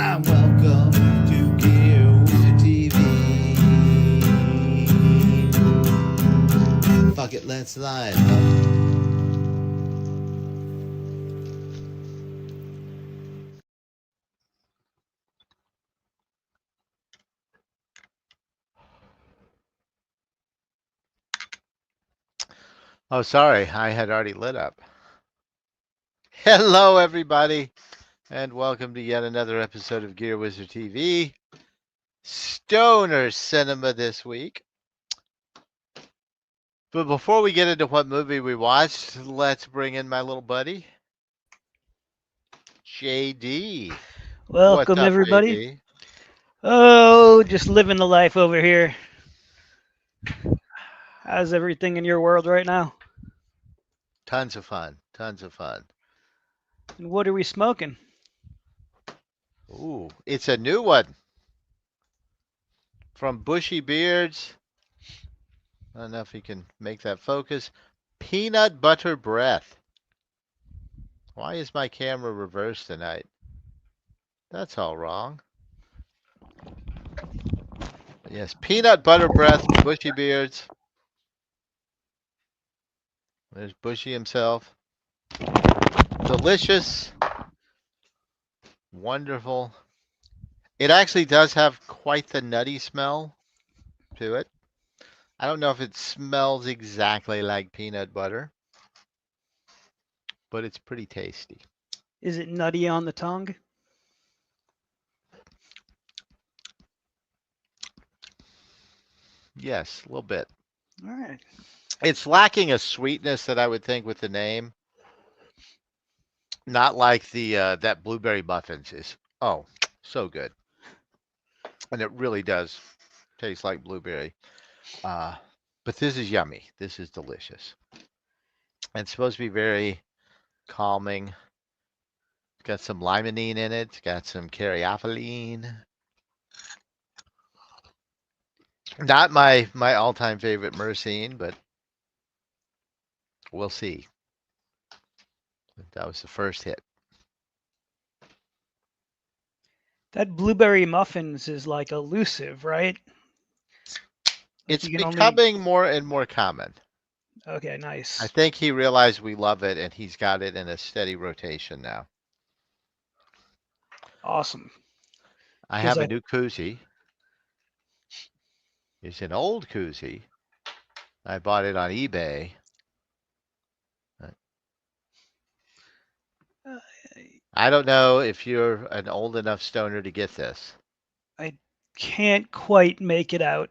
Welcome to Gear Wizard TV. Fuck it, let's live. Oh, sorry, I had already lit up. Hello, everybody, and welcome to yet another episode of Gear Wizard TV. Stoner cinema this week. But before we get into what movie we watched, let's bring in my little buddy, JD. What's Welcome, up, everybody. JD? Oh, just living the life over here. How's everything in your world right now? Tons of fun, tons of fun. And what are we smoking? Ooh, it's a new one from Bushy Beards. I don't know if you can make that focus. Peanut Butter Breath. Why is my camera reversed tonight? That's all wrong. Yes, peanut butter breath, Bushy Beards. There's Bushy himself. Delicious, wonderful. It actually does have quite the nutty smell to it. I don't know if it smells exactly like peanut butter, but it's pretty tasty. Is it nutty on the tongue? Yes, a little bit. All right. It's lacking a sweetness that I would think with the name. Not like the that blueberry muffins is. Oh, so good, and it really does taste like blueberry. Uh, but this is yummy. This is delicious. And it's supposed to be very calming. It's got some limonene in it. It's got some caryophyllene. Not my all-time favorite myrcene, but we'll see. That was the first hit. That blueberry muffins is like elusive, right? Like It's you can only. becoming more and more common. Okay, I nice. think he realized we love it, and he's got it in a steady rotation now. Awesome. I Because have a I. new koozie. It's an old koozie. I bought it on eBay. Uh, I don't know if you're an old enough stoner to get this. I can't quite make it out.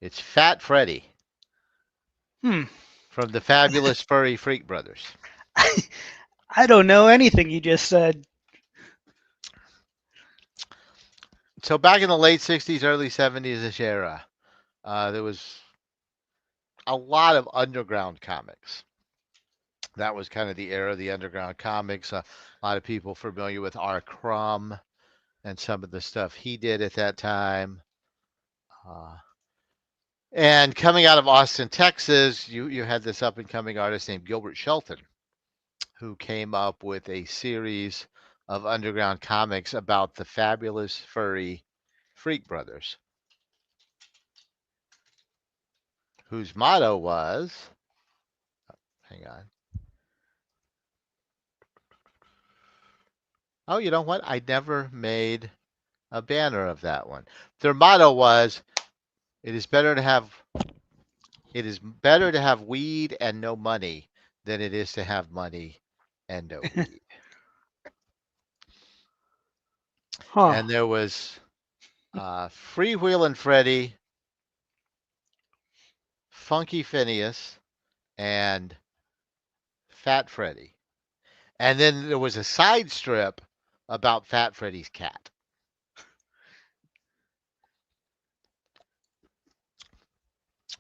It's Fat Freddy Hmm. from the fabulous Furry Freak Brothers. I don't know anything you just said. So back in the late 60s, early 70s-ish era, there was a lot of underground comics. That was kind of the era of the underground comics. A lot of people familiar with R. Crumb and some of the stuff he did at that time. Uh, and coming out of Austin, Texas, you had this up and coming artist named Gilbert Shelton, who came up with a series of underground comics about the fabulous furry Freak Brothers, whose motto was, hang on. Oh, you know what? I never made a banner of that one. Their motto was, it is better to have weed and no money than it is to have money and no weed. Huh. And there was Freewheelin' Freddy, Funky Phineas, and Fat Freddy. And then there was a side strip about Fat Freddy's cat.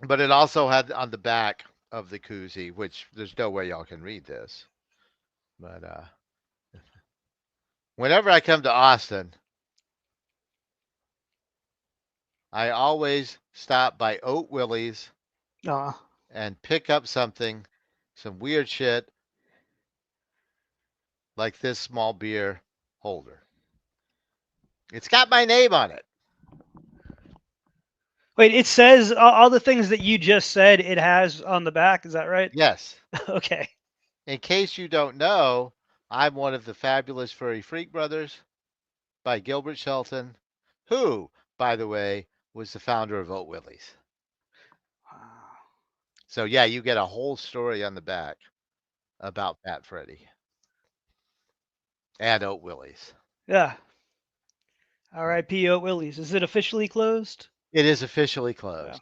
But it also had on the back of the koozie, which there's no way y'all can read this. But whenever I come to Austin, I always stop by Oat Willies Uh, and pick up something, some weird shit like this small beer holder. It's got my name on it. Wait, it says all the things that you just said. It has on the back. Is that right? Yes. Okay. In case you don't know, I'm one of the fabulous Furry Freak Brothers by Gilbert Shelton, who, by the way, was the founder of Oat Willies. So yeah, you get a whole story on the back about Fat Freddy and Oat Willies. Yeah. R.I.P. Oat Willies. Is it officially closed? It is officially Yeah. closed.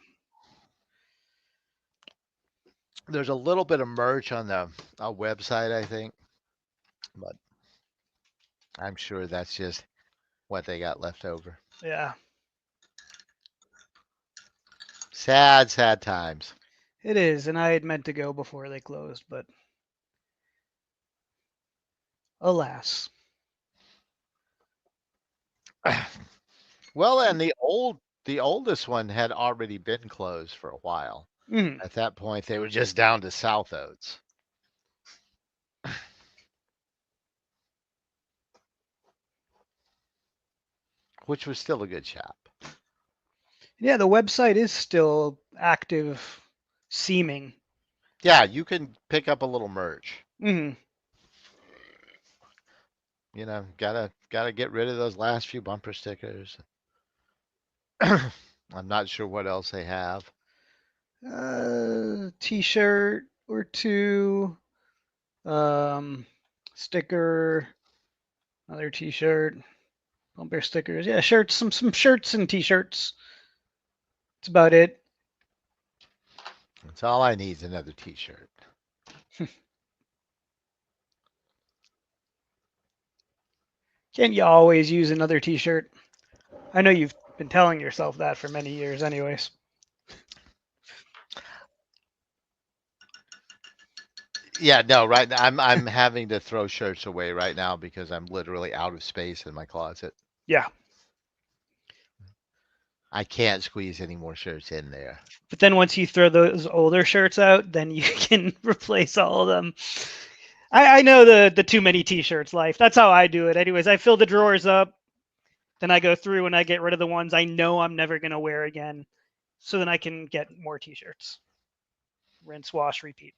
There's a little bit of merch on the website, I think, but I'm sure that's just what they got left over. Yeah. Sad, sad times. It is, and I had meant to go before they closed, but alas. Well, and the oldest one had already been closed for a while. Mm. At that point, they were just down to South Oats. Which was still a good shop. Yeah, the website is still active, seeming. Yeah, you can pick up a little merch. Mm. You know, gotta get rid of those last few bumper stickers. I'm not sure what else they have. T-shirt or two, sticker, another T-shirt, bumper stickers. Yeah, shirts, some shirts and T-shirts. That's about it. That's all I need is another T-shirt. Can't you always use another T-shirt? I know you've been telling yourself that for many years, anyways. Yeah, no, right now I'm having to throw shirts away right now because I'm literally out of space in my closet. Yeah, I can't squeeze any more shirts in there. but then once you throw those older shirts out, then you can replace all of them. I know the too many T-shirts life. That's how I do it. Anyways, I fill the drawers up, then I go through and I get rid of the ones I know I'm never gonna wear again, so then I can get more T-shirts. Rinse, wash, repeat.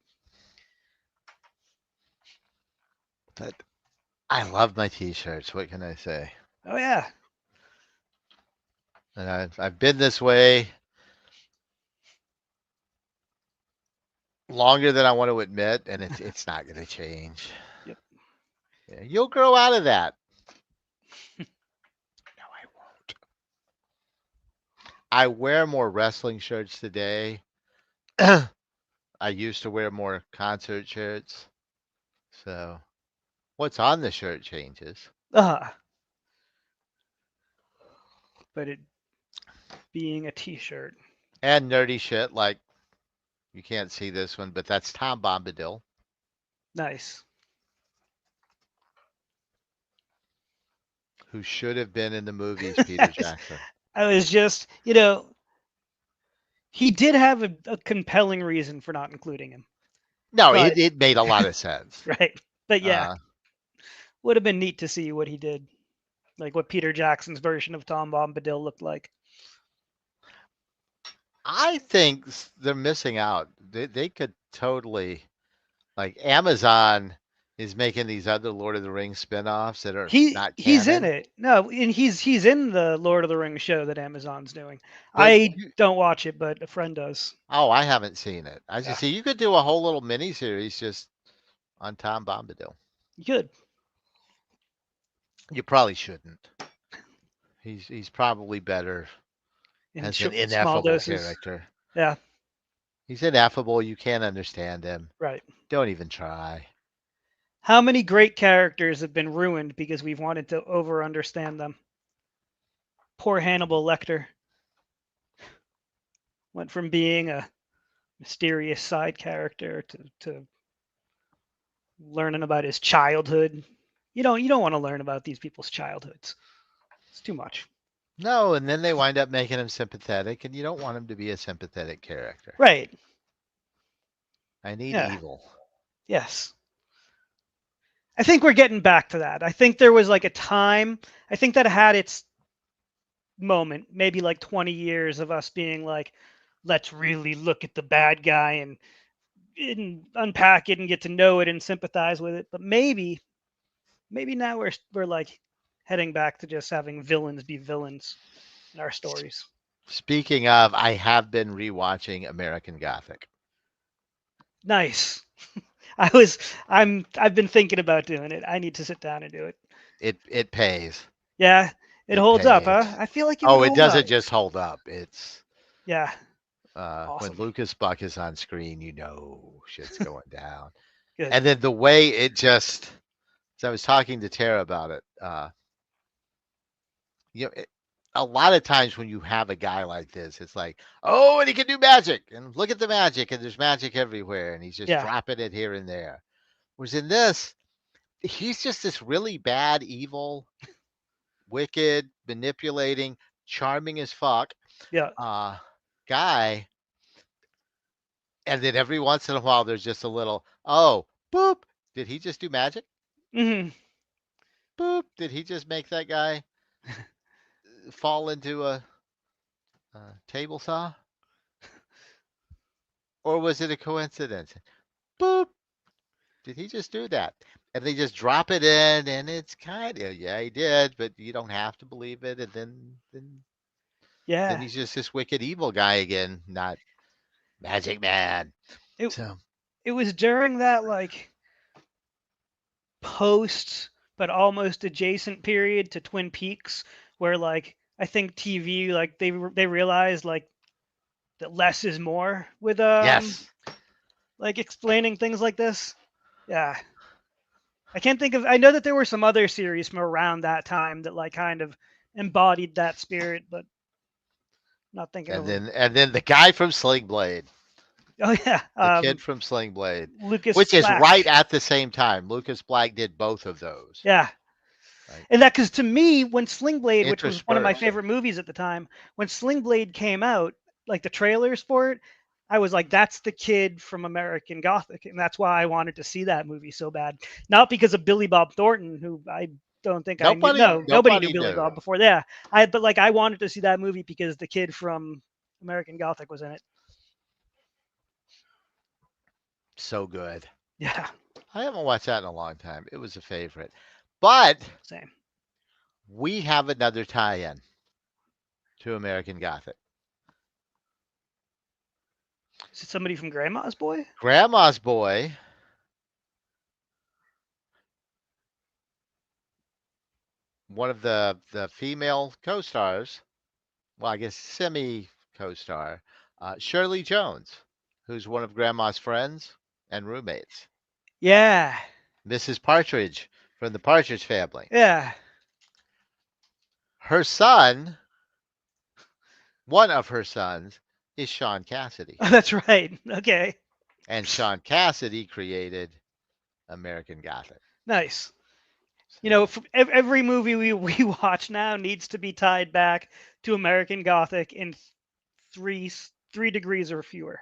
But I love my T-shirts. What can I say? Oh yeah, And I've been this way longer than I want to admit, and it's not going to change. Yep. Yeah, you'll grow out of that. No, I won't. I wear more wrestling shirts today. I used to wear more concert shirts. So what's on the shirt changes. But it being a T-shirt. And nerdy shit like you can't see this one, but that's Tom Bombadil. Nice. Who should have been in the movies, Peter Jackson. I was just, he did have a compelling reason for not including him, No, But- it made a lot of sense. right? But yeah, Uh, would have been neat to see what he did, like what Peter Jackson's version of Tom Bombadil looked like. I think they're missing out. They could totally, like Amazon is making these other Lord of the Rings spin-offs that are not He's in canon. it. No, and he's in the Lord of the Rings show that Amazon's doing. But I don't watch it, but a friend does. Oh, I haven't seen it. I Yeah. just see you could do a whole little mini series just on Tom Bombadil. You could. You probably shouldn't. He's probably better In as sh- an small ineffable doses. character. Yeah, He's ineffable. You can't understand him. right. Don't even try. How many great characters have been ruined because we've wanted to over understand them? Poor Hannibal Lecter went from being a mysterious side character to learning about his childhood. You don't want to learn about these people's childhoods. It's too much. No, and then they wind up making him sympathetic, and you don't want him to be a sympathetic character. Right. I need Yeah. evil. Yes. I think we're getting back to that. I think there was like a time, I think that had its moment, maybe like 20 years of us being like, let's really look at the bad guy and unpack it and get to know it and sympathize with it. But maybe now we're like heading back to just having villains be villains in our stories. Speaking of, I have been rewatching American Gothic. Nice. I've been thinking about doing it. I need to sit down and do it. It pays. Yeah, it It holds up, pays. huh? I feel like it would Oh, it hold up. doesn't just hold up. It's Yeah, when awesome. Lucas Buck is on screen, you know shit's going down. Good. And then the way it just, so I was talking to Tara about it. You know, a lot of times when you have a guy like this, it's like, oh, and he can do magic, and look at the magic, and there's magic everywhere, and he's just Yeah. dropping it here and there. Whereas in this, he's just this really bad, evil, wicked, manipulating, charming as fuck Yeah. guy. And then every once in a while, there's just a little, oh, boop. Did he just do magic? Hmm. Boop. Did he just make that guy fall into a table saw? Or was it a coincidence? Boop. Did he just do that? And they just drop it in, and it's kind of, yeah, he did, but you don't have to believe it. And then Yeah. he's just this wicked evil guy again, not Magic Man. It So it was during that like post but almost adjacent period to Twin Peaks where like I think TV like they realized like that less is more with yes, like explaining things like this. Yeah. I can't think of I know that there were some other series from around that time that like kind of embodied that spirit, but not thinking of them. and then the guy from Sling Blade, Oh yeah. the kid from Sling Blade, Lucas which is Black. right at the same time. Lucas Black did both of those. Yeah. Right. And that, because to me, when Sling Blade, which was one of my Interspersed. favorite movies at the time, when Sling Blade came out, like the trailers for it, I was like, that's the kid from American Gothic. And that's why I wanted to see that movie so bad. Not because of Billy Bob Thornton, who I don't think I knew. No, nobody knew Billy Bob before that. But like, I wanted to see that movie because the kid from American Gothic was in it. So good. Yeah, I haven't watched that in a long time. It was a favorite. But same. we have another tie-in to American Gothic. Is it somebody from Grandma's Boy? Grandma's Boy. One of the female co-stars, well, I guess semi co-star, Shirley Jones, who's one of Grandma's friends and roommates. Yeah. Mrs. Partridge from the Partridge Family. Yeah. Her son, one of her sons, is Sean Cassidy. Oh, that's right. Okay. And Sean Cassidy created American Gothic. Nice. You know, every movie we watch now needs to be tied back to American Gothic in three degrees or fewer.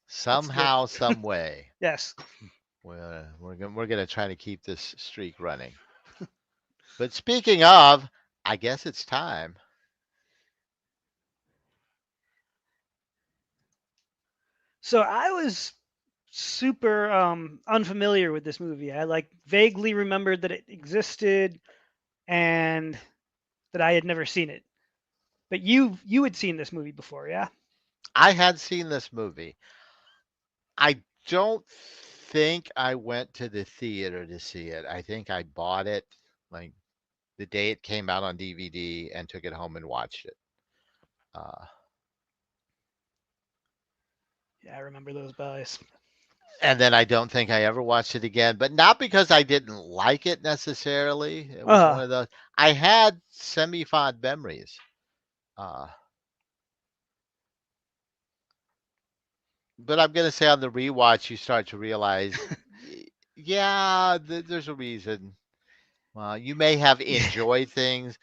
Somehow, some way. Yes. We're gonna try to keep this streak running. But speaking of, I guess it's time. So I was super unfamiliar with this movie. I like vaguely remembered that it existed and that I had never seen it. But you had seen this movie before, yeah? I had seen this movie. I don't think I went to the theater to see it. I think I bought it like the day it came out on DVD and took it home and watched it. Yeah, I remember those buys. And then I don't think I ever watched it again, but not because I didn't like it necessarily. It was one of those. I had semi-fond memories. But I'm gonna say on the rewatch, you start to realize, yeah, there's a reason. Well, you may have enjoyed things,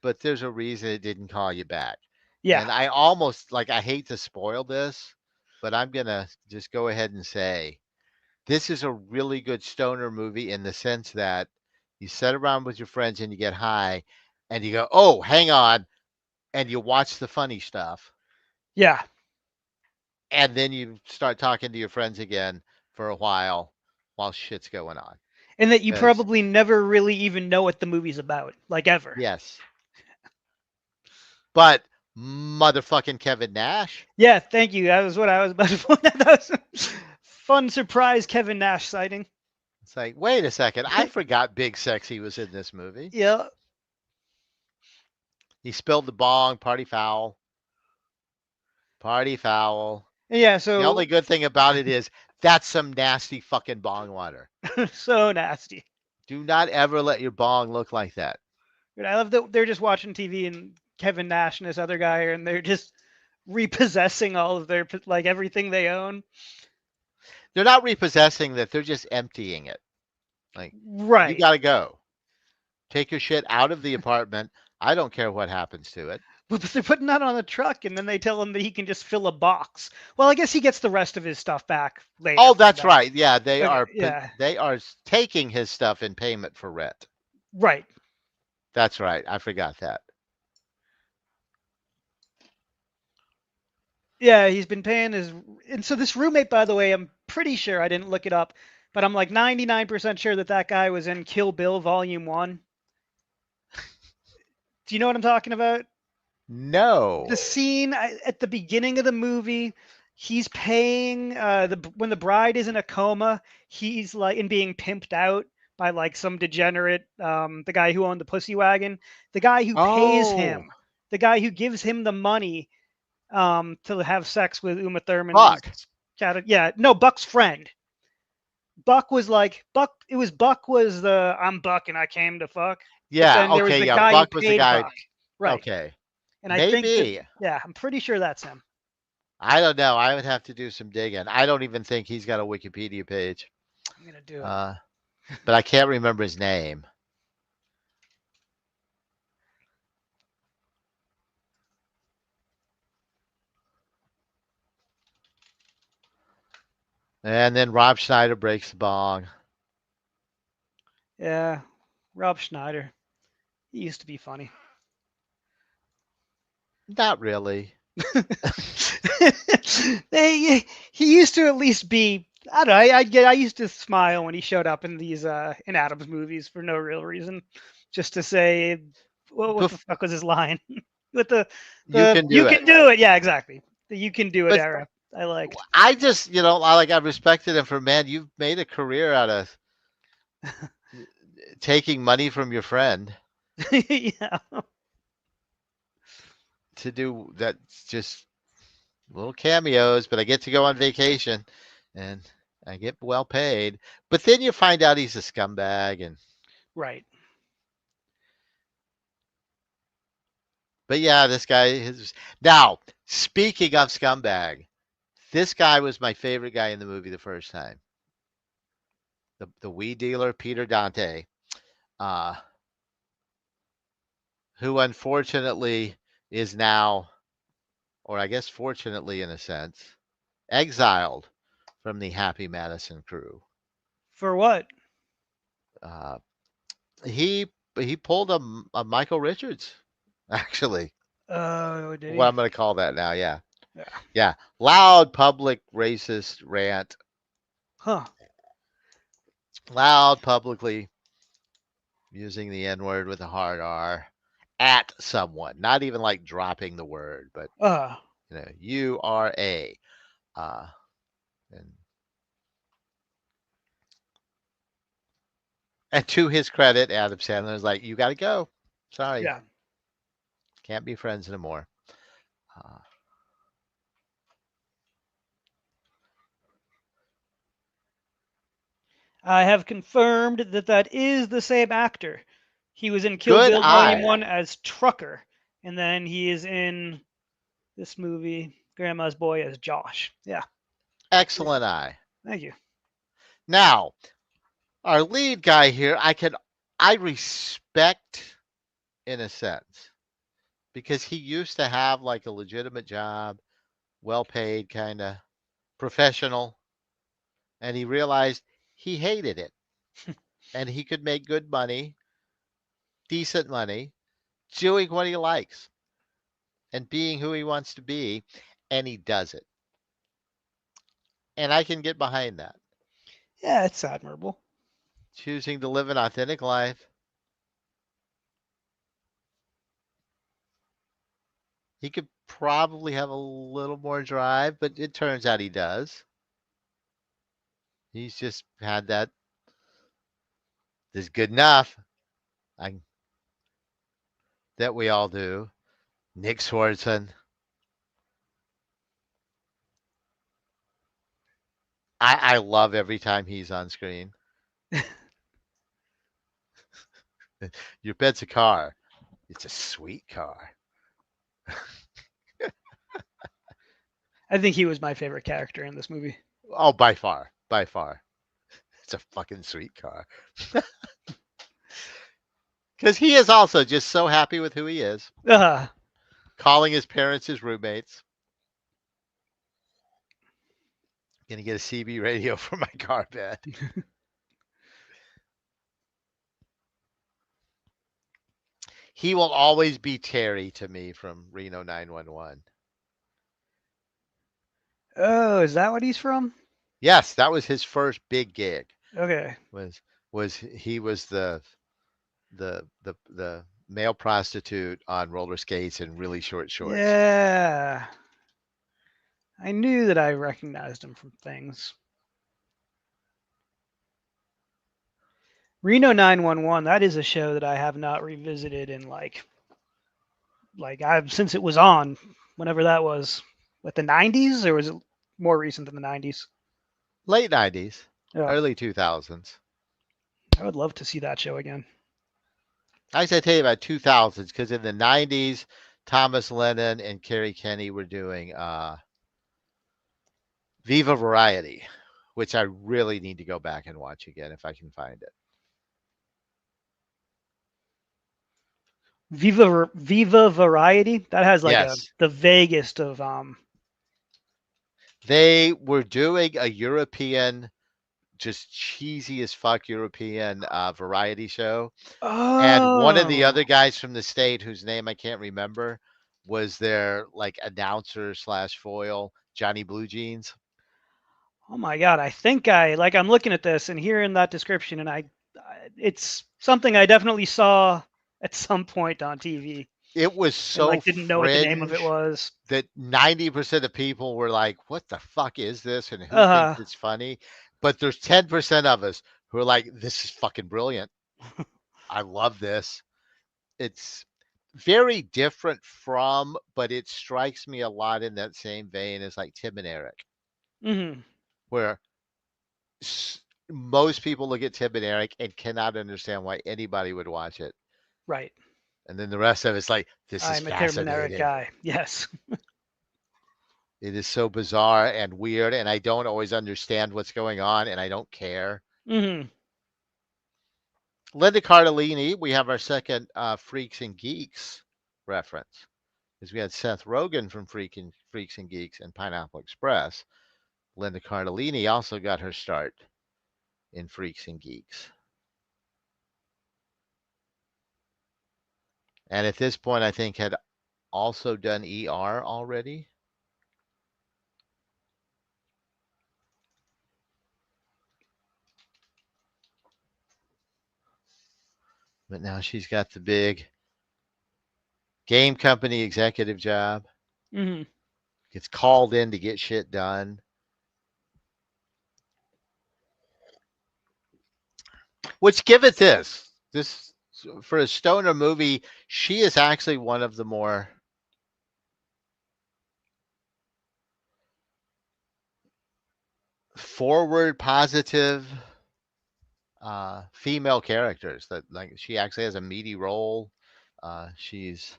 but there's a reason it didn't call you back. Yeah. And I almost like I hate to spoil this, but I'm gonna just go ahead and say this is a really good stoner movie in the sense that you sit around with your friends and you get high and you go, oh, hang on. and you watch the funny stuff, Yeah. and then you start talking to your friends again for a while shit's going on. And that you 'Cause probably never really even know what the movie's about, like ever. yes, but motherfucking Kevin Nash. Yeah, thank you. That was what I was about to point out. That was a fun surprise Kevin Nash sighting. It's like, wait a second, I forgot Big Sexy was in this movie. Yeah. He spilled the bong, party foul. Party foul. Yeah, The only so good thing about it is that's some nasty fucking bong water. so nasty. Do not ever let your bong look like that. But I love that they're just watching TV and Kevin Nash and this other guy and they're just repossessing all of their like everything they own. They're not repossessing that, they're just emptying it. Like, you Right. got to go. Take your shit out of the apartment. I don't care what happens to it. But they're putting that on the truck and then they tell him that he can just fill a box. Well, I guess he gets the rest of his stuff back later. Oh, for that's that. right. Yeah, they Okay, are yeah. they are taking his stuff in payment for rent. Right. That's right. I forgot that. Yeah, he's been paying his. And so this roommate, by the way, I'm pretty sure I didn't look it up, but I'm like 99% sure that that guy was in Kill Bill Volume 1. Do you know what I'm talking about? No. The scene at the beginning of the movie, he's paying when the bride is in a coma, he's like and being pimped out by like some degenerate, the guy who owned the pussy wagon, the guy who pays Oh, him, the guy who gives him the money to have sex with Uma Thurman's Buck. yeah, no, Buck's friend. Buck was like Buck. It was Buck was the I'm Buck and I came to fuck. But Yeah. then there was Okay. the Yeah. guy Buck who was the paid guy. Buck. Right. Okay. And I think that, Maybe. yeah, I'm pretty sure that's him. I don't know. I would have to do some digging. I don't even think he's got a Wikipedia page. I'm gonna do it. But I can't remember his name. And then Rob Schneider breaks the bong. Yeah, Rob Schneider. He used to be funny. Not really. He used to at least be. I don't know. I used to smile when he showed up in these in Adams movies for no real reason, just to say, what the fuck was his line? With the You can do you it. can do it. Yeah, exactly. The you can do it But- era. I like. I just, I respected him for, man, you've made a career out of taking money from your friend Yeah. to do that. Just little cameos, but I get to go on vacation and I get well paid. But then you find out he's a scumbag Right. but yeah, this guy is now speaking of scumbag, this guy was my favorite guy in the movie the first time. The weed dealer, Peter Dante, who unfortunately is now, or I guess fortunately in a sense, exiled from the Happy Madison crew. For what? Uh, he pulled a Michael Richards, actually. Oh, did he? What I'm going to call that now, yeah. Yeah. Yeah, loud public racist rant. Huh. Loud publicly using the N-word with a hard R at someone. Not even like dropping the word, but you are a and to his credit, Adam Sandler is like, you got to go. Sorry. Yeah. Can't be friends anymore. I have confirmed that that is the same actor. He was in Kill Good Bill eye. Volume 1 as Trucker, and then he is in this movie, Grandma's Boy, as Josh. Yeah. Excellent eye. Thank you. Now, our lead guy here, I respect in a sense because he used to have like a legitimate job, well paid, kind of professional, and he realized he hated it and he could make good money, decent money, doing what he likes. and being who he wants to be, and he does it. And I can get behind that. Yeah, it's admirable. Choosing to live an authentic life. He could probably have a little more drive, but it turns out he does. He's just had that. This is good enough. I, that we all do. Nick Swardson. I love every time he's on screen. Your bed's a car. It's a sweet car. I think he was my favorite character in this movie. Oh, by far. By far. It's a fucking sweet car. Because he is also just so happy with who he is. Calling his parents his roommates. Gonna get a CB radio for my car bed. He will always be Terry to me from Reno 911. Oh, is that what he's from? Yes, that was his first big gig. Okay. He was the male prostitute on roller skates and really short shorts. Yeah. I knew that I recognized him from things. Reno 911, that is a show that I have not revisited in like I've since it was on, whenever that was. What, the 90s, or was it more recent than the 90s? Late 90s, Yeah. early 2000s. I would love to see that show again. I should tell you about 2000s because in the 90s, Thomas Lennon and Kerry Kenny were doing Viva Variety, which I really need to go back and watch again if I can find it. Viva Variety, that has like Yes. the vaguest of They were doing a European, just cheesy as fuck European variety show. And one of the other guys from the state, whose name I can't remember, was their like announcer slash foil, Johnny Blue Jeans. Oh my God, I think I'm looking at this and hearing that description, and it's something I definitely saw at some point on TV. It was so And didn't know what the name of it fringe was. that 90% of people were like, "What the fuck is this?" and "Who thinks it's funny?" But there's 10% of us who are like, "This is fucking brilliant. I love this." It's very different from, but it strikes me a lot in that same vein as like Tim and Eric, where most people look at Tim and Eric and cannot understand why anybody would watch it. Right. And then the rest of it's like, this is I'm a Tim and Eric fascinating. guy. Yes. It is so bizarre and weird, and I don't always understand what's going on, and I don't care. Mm-hmm. Linda Cardellini, we have our second Freaks and Geeks reference, because we had Seth Rogen from Freaks and Geeks and Pineapple Express. Linda Cardellini also got her start in Freaks and Geeks. And at this point, I think had also done ER already. But now she's got the big game company executive job. Mm-hmm. Gets called in to get shit done. Which, give it this for a stoner movie, she is actually one of the more forward, positive female characters. That like she actually has a meaty role. She's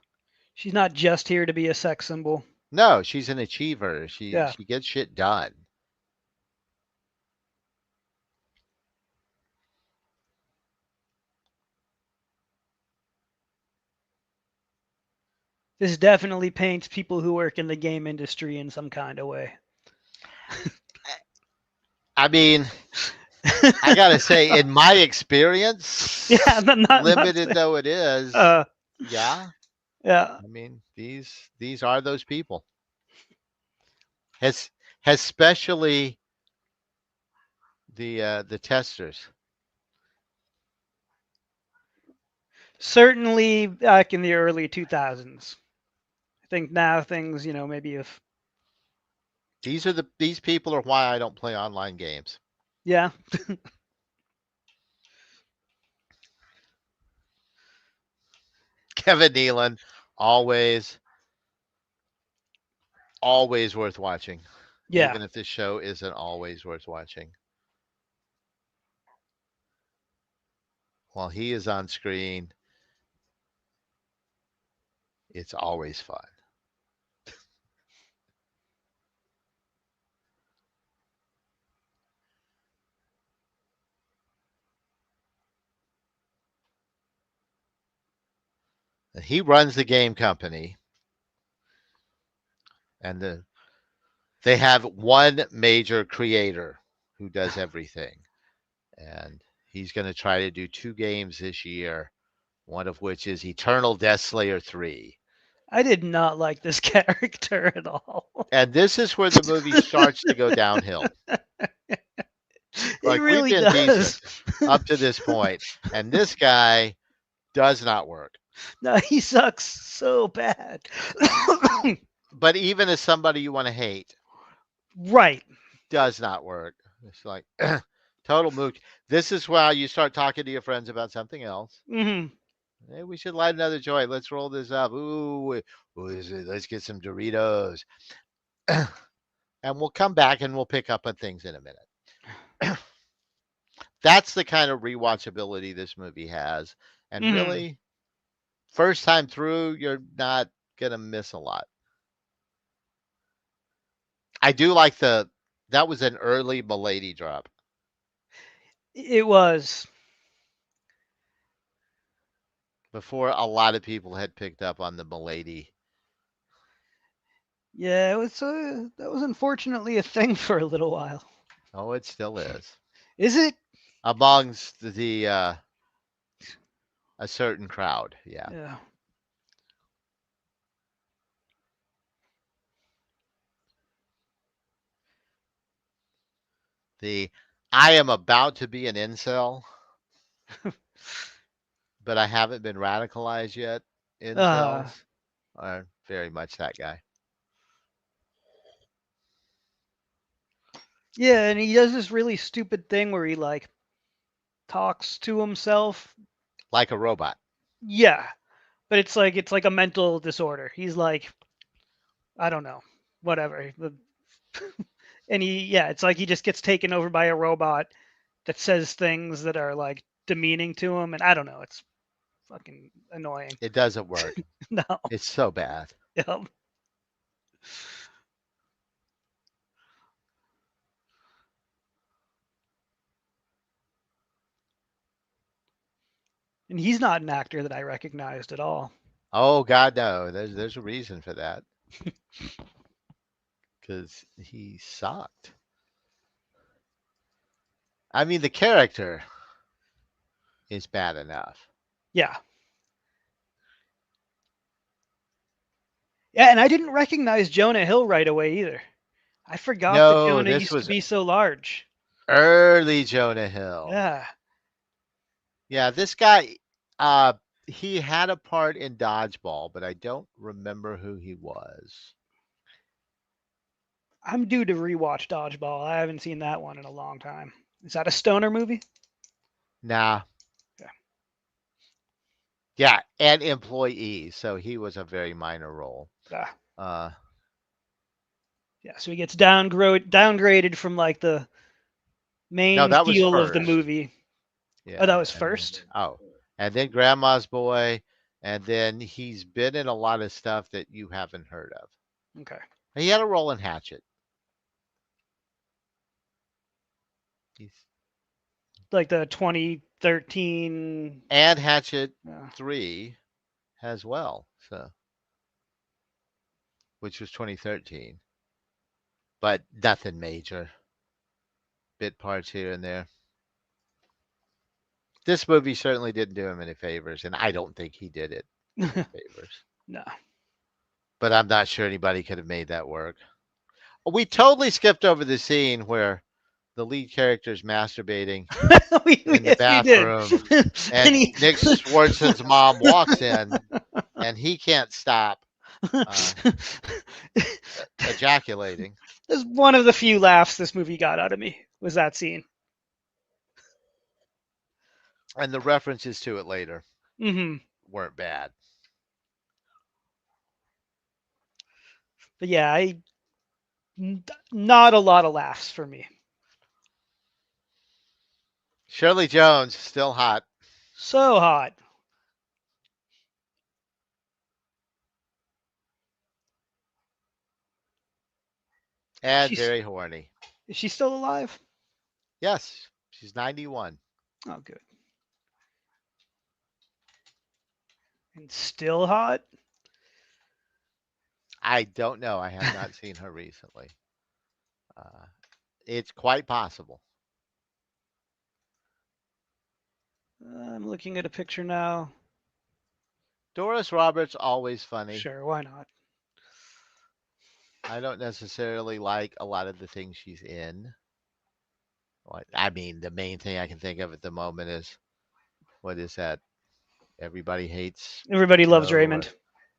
not just here to be a sex symbol. No, she's an achiever. She gets shit done. This definitely paints people who work in the game industry in some kind of way. I mean, I gotta say, in my experience, yeah, limited though it is, yeah. Yeah. I mean, these are those people. Has especially the testers. Certainly back in the early 2000s. I think now things, maybe if These people are why I don't play online games. yeah. Kevin Nealon, always always worth watching, Yeah. even if this show isn't always worth watching. While he is on screen, it's always fun. He runs the game company, and they have one major creator who does everything, and he's going to try to do two games this year. One of which is Eternal Death Slayer 3. I did not like this character at all. And this is where the movie starts to go downhill. It Like we've really been decent does. up to this point, and this guy does not work. No, he sucks so bad. But even as somebody you want to hate, Right. does not work. It's like total moot. This is why you start talking to your friends about something else. Hmm. Hey, we should light another joint. Let's roll this up. Let's get some Doritos. And we'll come back and we'll pick up on things in a minute. That's the kind of rewatchability this movie has. And Hmm. really, first time through, you're not going to miss a lot. I do like that was an early Milady drop. It was. Before a lot of people had picked up on the Milady. Yeah, it was. That was unfortunately a thing for a little while. Oh, it still is. Is it? Amongst the a certain crowd. Yeah. Yeah. The I am about to be an incel, but I haven't been radicalized yet. Uh. Incels are very much that guy. Yeah, and he does this really stupid thing where he like talks to himself. Like a robot. Yeah, but it's like a mental disorder. He's like, I don't know, whatever. And yeah, it's like he just gets taken over by a robot that says things that are like demeaning to him, and I don't know. It's fucking annoying. It doesn't work. No. It's so bad. Yep. And he's not an actor that I recognized at all. Oh God, no. There's a reason for that. Because he sucked. I mean, the character is bad enough. Yeah. Yeah, and I didn't recognize Jonah Hill right away either. I forgot that No, Jonah this used to was be so large. early Jonah Hill. Yeah. Yeah, this guy, uh, he had a part in Dodgeball, but I don't remember who he was. I'm due to rewatch Dodgeball. I haven't seen that one in a long time. Is that a stoner movie? Nah. Yeah. Yeah, and employee, so he was a very minor role. Ah. Uh, Yeah, so he gets downgraded from like the no, main that was feel of the first. movie. Oh, Yeah, that was and then first? and then Grandma's Boy, and then he's been in a lot of stuff that you haven't heard of. Okay. He had a role in Hatchet. He's Like the 2013. and Hatchet Yeah. 3 as well, so which was 2013. But nothing major. Bit parts here and there. This movie certainly didn't do him any favors, and I don't think he did it any favors. No. but I'm not sure anybody could have made that work. We totally skipped over the scene where the lead character is masturbating in the Yes, we did. bathroom, And and Nick Swartzen's mom walks in, and he can't stop uh, ejaculating. That's one of the few laughs this movie got out of me, was that scene. And the references to it later Hmm. weren't bad. But yeah, not a lot of laughs for me. Shirley Jones, still hot. So hot. And She's very horny. is she still alive? Yes, she's 91. Oh, good. And still hot. I don't know. I have not seen her recently. Uh, it's quite possible. I'm looking at a picture now. Doris Roberts, always funny. Sure, why not? I don't necessarily like a lot of the things she's in. I mean, the main thing I can think of at the moment is what is that? Everybody hates Everybody loves Joe or Raymond.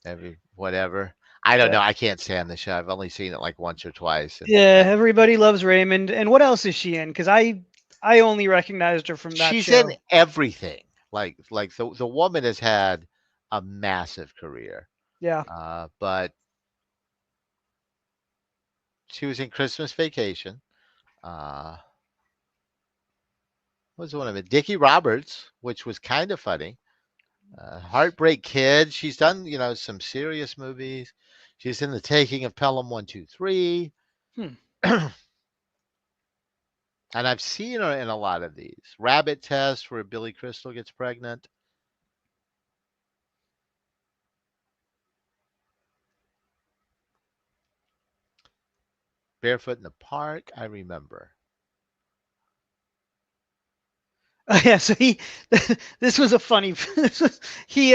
every whatever. I don't Yeah. know. I can't stand the show. I've only seen it like once or twice. And Yeah, everybody loves Raymond. And what else is she in? Because I only recognized her from that she's show. in everything. Like the woman has had a massive career. Yeah. But she was in Christmas Vacation. Uh, what was the one of it? Dickie Roberts, which was kind of funny. Heartbreak Kid. She's done, some serious movies. She's in The Taking of Pelham 123. Hmm. And I've seen her in a lot of these. Rabbit Test, where Billy Crystal gets pregnant. Barefoot in the Park, I remember. Yeah, so this was a funny he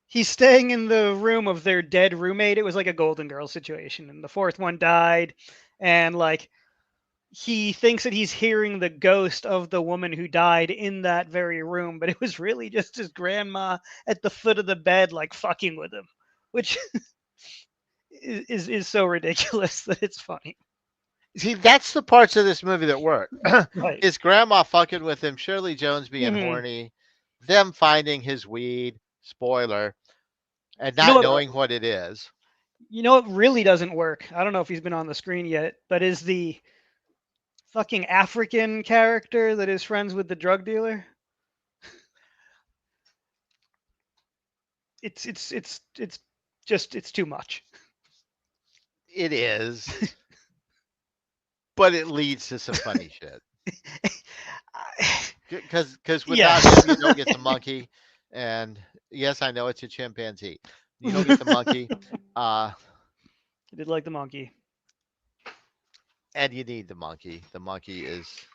he's staying in the room of their dead roommate. It was like a Golden Girl situation, and the fourth one died, and like he thinks that he's hearing the ghost of the woman who died in that very room, but it was really just his grandma at the foot of the bed, like fucking with him, which is so ridiculous that it's funny. See, that's the parts of this movie that work. Right. His grandma fucking with him, Shirley Jones being Mhm. horny, them finding his weed, spoiler, and You know not what? knowing what it is. You know what really doesn't work? I don't know if he's been on the screen yet, but is the fucking African character that is friends with the drug dealer. It's just it's too much. It is, but it leads to some funny shit. Because Yeah. without him, you don't get the monkey. And yes, I know it's a chimpanzee. You don't get the monkey. I did like the monkey. And you need the monkey. The monkey is.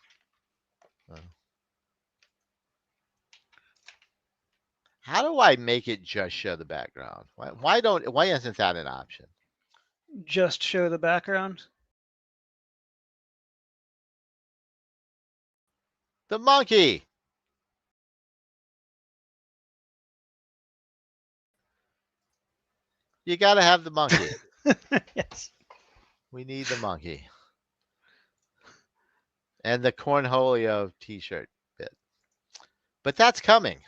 How do I make it just show the background? Why isn't that an option? Just show the background. The monkey. You got to have the monkey. Yes. We need the monkey. And the Cornholio t-shirt bit. But that's coming.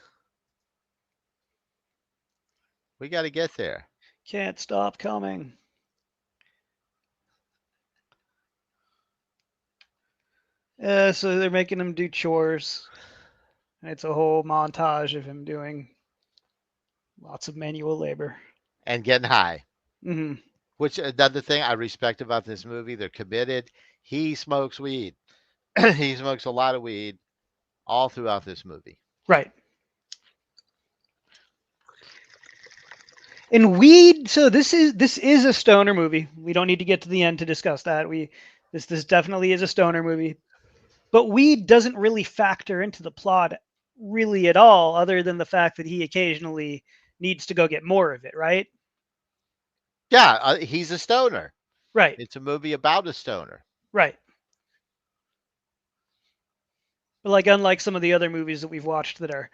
We got to get there. Can't stop coming. So they're making him do chores. It's a whole montage of him doing lots of manual labor. And getting high. Hmm. Which another thing I respect about this movie, they're committed. He smokes weed. He smokes a lot of weed all throughout this movie. Right. And weed. So this is a stoner movie. We don't need to get to the end to discuss that. This definitely is a stoner movie. But weed doesn't really factor into the plot really at all, other than the fact that he occasionally needs to go get more of it, right? Yeah, he's a stoner. Right, It's a movie about a stoner. right. But like, unlike some of the other movies that we've watched that are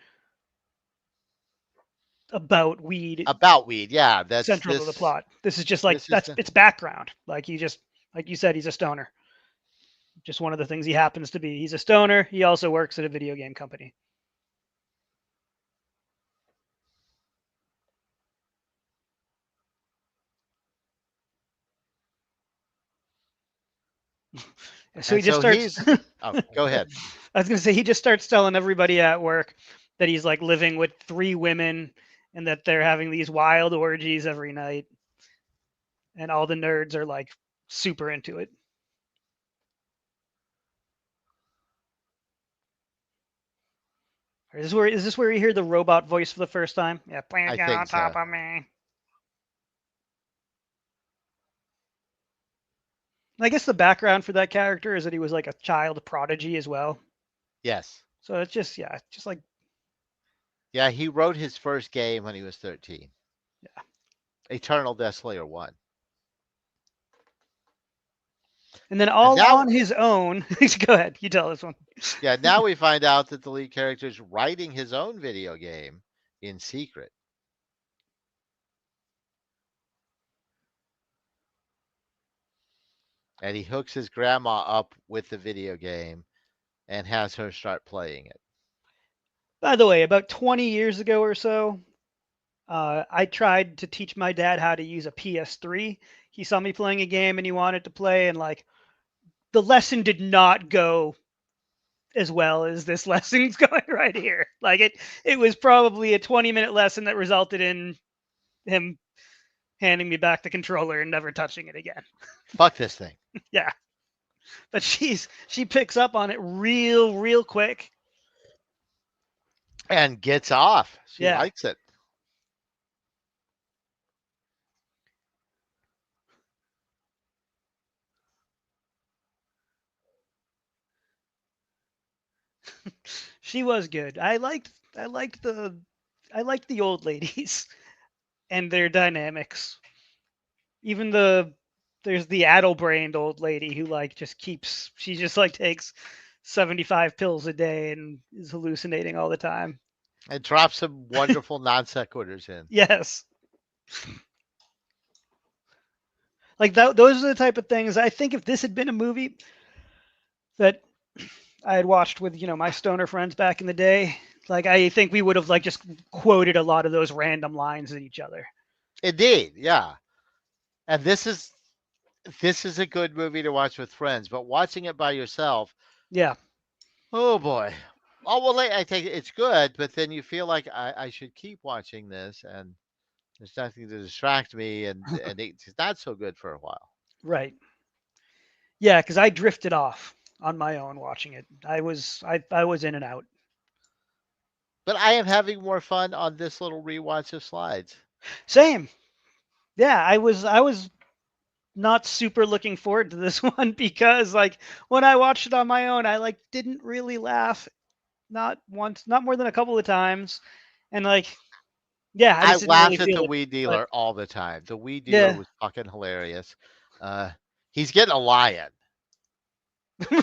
about weed About weed. Yeah, that's central to the this. plot, this is just like This is that's the, its background. Like he just, like you said, he's a stoner. Just one of the things he happens to be. He's a stoner. He also works at a video game company. So he and just so starts. he's. Oh, go ahead. I was gonna say he just starts telling everybody at work that he's like living with 3 women and that they're having these wild orgies every night, and all the nerds are like super into it. Is this where you hear the robot voice for the first time? Yeah, please I get on think top so. of me. I guess the background for that character is that he was like a child prodigy as well. Yes. So it's just, yeah, just like, Yeah, he wrote his first game when he was 13. yeah. Eternal Death Slayer 1. And then And all now, on his own. Go ahead, you tell this one. yeah, now we find out that the lead character is writing his own video game in secret. And he hooks his grandma up with the video game and has her start playing it. By the way, about 20 years ago or so, I tried to teach my dad how to use a PS3. He saw me playing a game and he wanted to play, and like the lesson did not go as well as this lesson's going right here. Like it was probably a 20-minute lesson that resulted in him handing me back the controller and never touching it again. Fuck this thing. Yeah. But she picks up on it real quick. And gets off. She Yeah. likes it. She was good. I liked the old ladies and their dynamics. Even there's the addle-brained old lady who like just keeps she just like takes 75 pills a day and is hallucinating all the time. And drops some wonderful non sequiturs in. Yes. Like those are the type of things I think if this had been a movie that I had watched with, my stoner friends back in the day, like I think we would have like just quoted a lot of those random lines at each other. Indeed, yeah. And this is a good movie to watch with friends, but watching it by yourself, Yeah. oh boy. Oh well, I think it's good, but then you feel like I should keep watching this, and there's nothing to distract me, and it's not so good for a while. Right. Yeah, because I drifted off on my own watching it. I was in and out. But I am having more fun on this little rewatch of slides. Same. Yeah, I was not super looking forward to this one because like when I watched it on my own, I like didn't really laugh, not once, not more than a couple of times, and like yeah, I I just didn't really laughed at feel the it. weed But dealer all the time. The weed dealer yeah, was fucking hilarious. Uh, he's getting a lion.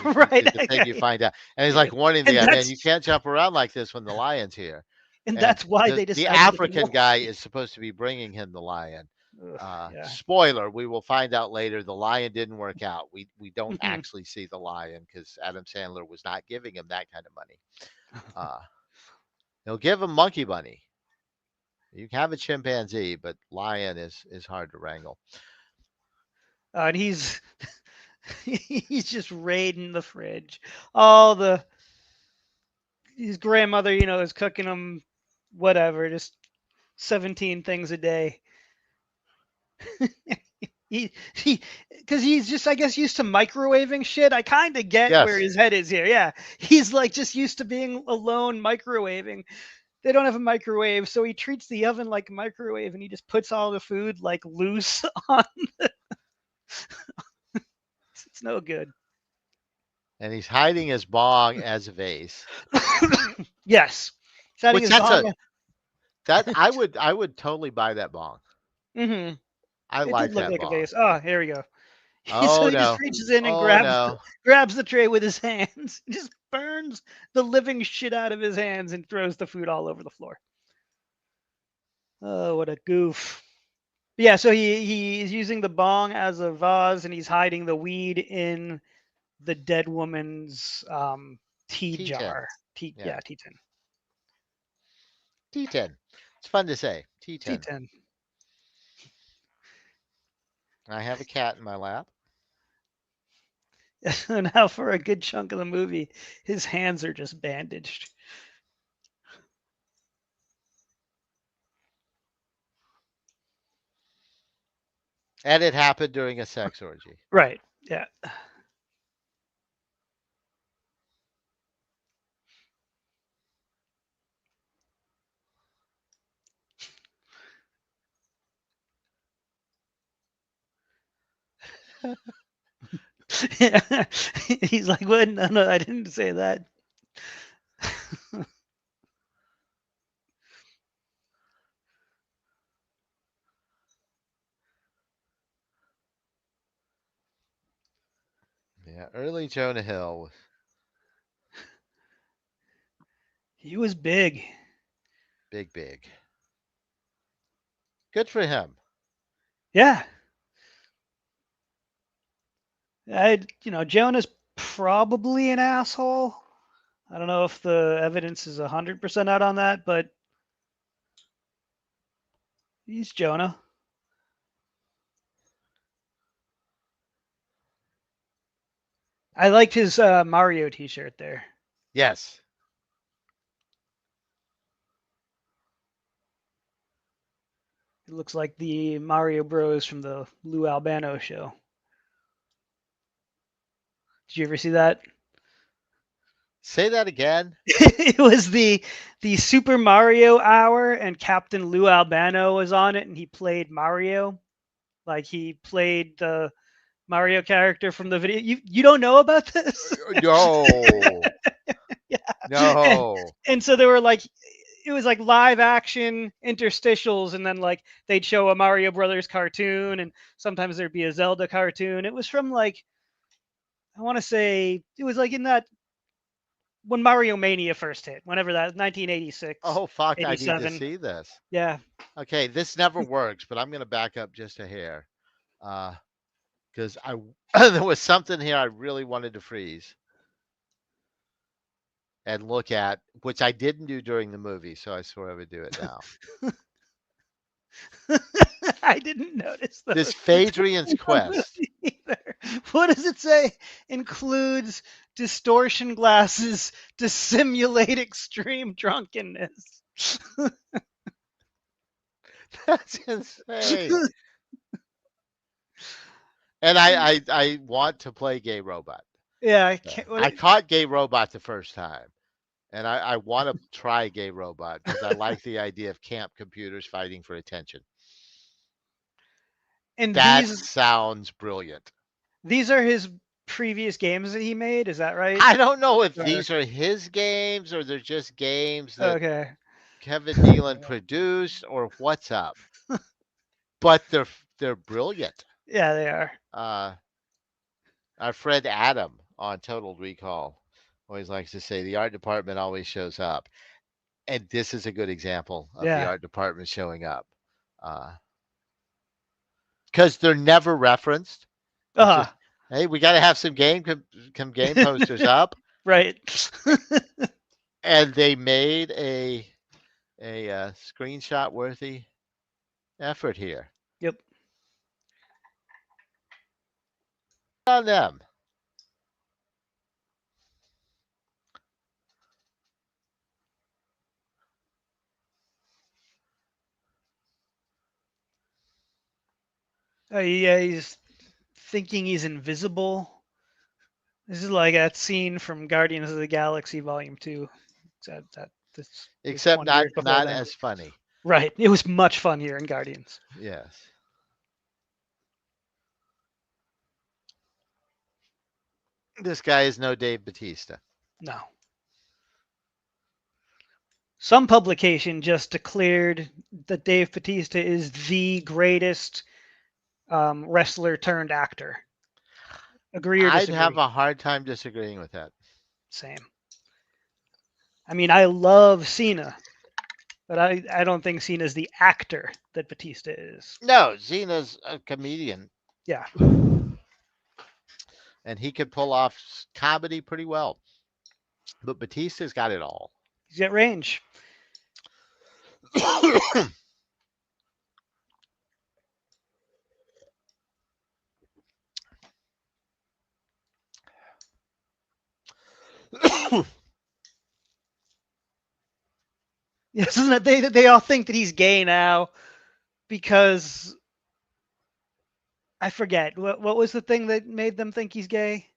right. Is the thing you find out, and he's like warning the And guy, "Man, you that's can't jump around like this when the lion's here." and And that's why they the decided to put African guy wolves. is supposed to be bringing him the lion. Ugh, yeah. Spoiler: we will find out later. The lion didn't work out. We don't Mhm. actually see the lion because Adam Sandler was not giving him that kind of money. Uh, he'll give him monkey money. You can have a chimpanzee, but lion is hard to wrangle. And he's he's just raiding the fridge. All the his grandmother, is cooking him whatever, just 17 things a day. He because he's just I guess used to microwaving shit. I kind of get where Yes, his head is here. Yeah, he's like just used to being alone microwaving. They don't have a microwave, so he treats the oven like a microwave, and he just puts all the food like loose on. It's no good. and he's hiding his bong as a vase, Yes, setting which his that's a bong. That I would totally buy that bong. Mm-hmm. I It did like look that like a bong. vase. Oh, here we go. So Oh he just no. reaches in and Oh no. grabs the tray with his hands, just burns the living shit out of his hands, and throws the food all over the floor. Oh, what a goof! Yeah, so he's using the bong as a vase, and he's hiding the weed in the dead woman's tea T10. jar. Tea, Yeah. yeah, T10. T10. It's fun to say. T10. T10. I have a cat in my lap. So now for a good chunk of the movie, his hands are just bandaged. And it happened during a sex orgy. Right. Yeah. Yeah. He's like, "What? No, no, I didn't say that." Yeah. Early Jonah Hill was He was big. big, big. Good for him. Yeah. Jonah's probably an asshole. I don't know if the evidence is 100% out on that, but he's Jonah. I liked his Mario T-shirt there. Yes. It looks like the Mario Bros from the Lou Albano show. Did you ever see that? Say that again. It was the Super Mario Hour, and Captain Lou Albano was on it, and he played Mario. Like he played the Mario character from the video. You don't know about this? No. Yeah. And, No. and so there were like it was like live action interstitials, and then like they'd show a Mario Brothers cartoon, and sometimes there'd be a Zelda cartoon. It was from like I want to say it was like in that when Mario Mania first hit, whenever that 1986, Oh fuck, I need to 87. see this. Yeah. Okay, this never works, but I'm gonna back up just a hair. Because I there was something here I really wanted to freeze and look at, which I didn't do during the movie, so I swore I would do it now. I didn't notice This those Phaedrian's in the Quest. movie either. What does it say? Includes distortion glasses to simulate extreme drunkenness. That's insane. And I want to play Gay Robot. Yeah, I can't. I caught Gay Robot the first time, and I want to try Gay Robot because I like the idea of camp computers fighting for attention. And That these sounds brilliant. these are his previous games that he made. Is that right? I don't know if Or- these are his games or they're just games that okay. Kevin Nealon produced or what's up. But they're brilliant. Yeah, they are. Our friend Adam on Total Recall always likes to say the art department always shows up. And this is a good example of the Yeah. art department showing up. Because they're never referenced. It's Uh-huh. just, hey, we got to have some game posters up. Right. And they made a screenshot worthy effort here Yep. on them. Oh, yeah, he's thinking he's invisible. This is like that scene from Guardians of the Galaxy Volume 2. This was Except 20 years before not then. as funny. Right. It was much funnier in Guardians. Yes. This guy is no Dave Batista. No. some publication just declared that Dave Bautista is the greatest wrestler turned actor. Agree or I'd disagree? have a hard time disagreeing with that. Same. I mean, I love Cena, but I don't think Cena's the actor that Batista is. No, Cena's a comedian, Yeah. and he could pull off comedy pretty well. But Batista's got it all. He's got range. Yes, isn't it? They all think that he's gay now because I forget what was the thing that made them think he's gay.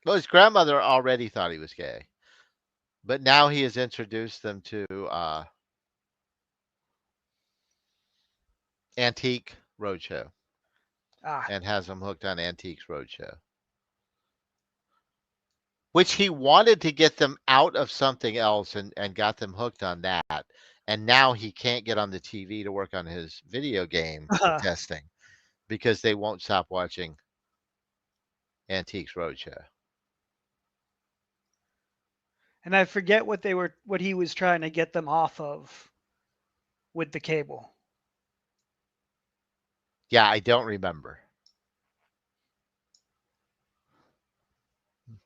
Well, his grandmother already thought he was gay, but now he has introduced them to Antique Roadshow Ah, and has them hooked on Antiques Roadshow, which he wanted to get them out of something else and got them hooked on that. And now he can't get on the TV to work on his video game testing because they won't stop watching Antiques Roadshow. and I forget what he was trying to get them off of with the cable. Yeah, I don't remember.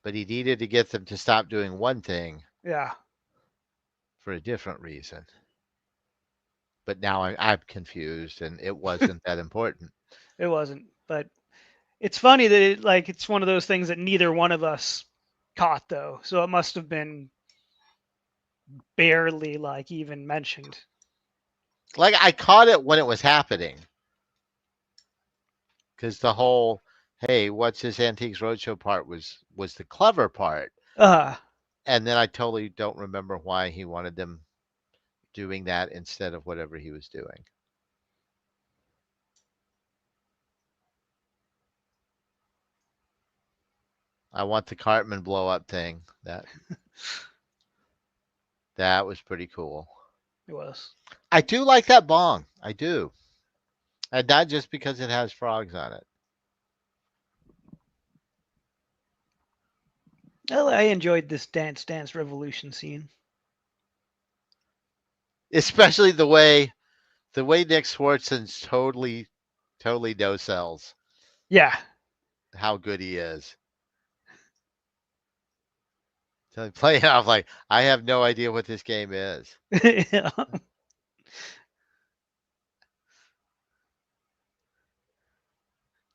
But he needed to get them to stop doing one thing Yeah. for a different reason. But now I'm confused, and it wasn't that important. It wasn't, but it's funny that it's one of those things that neither one of us caught though. So it must have been barely even mentioned. Like I caught it when it was happening, because the whole "Hey, what's this Antiques Roadshow" part was the clever part, and then I totally don't remember why he wanted them doing that instead of whatever he was doing. I want the Cartman blow up thing. That was pretty cool. It was. I do like that bong. I do. And not just because it has frogs on it. Well, I enjoyed this Dance Dance Revolution scene. Especially the way Nick Swartzen's totally no sells Yeah. how good he is. So playing off like I have no idea what this game is. Yeah.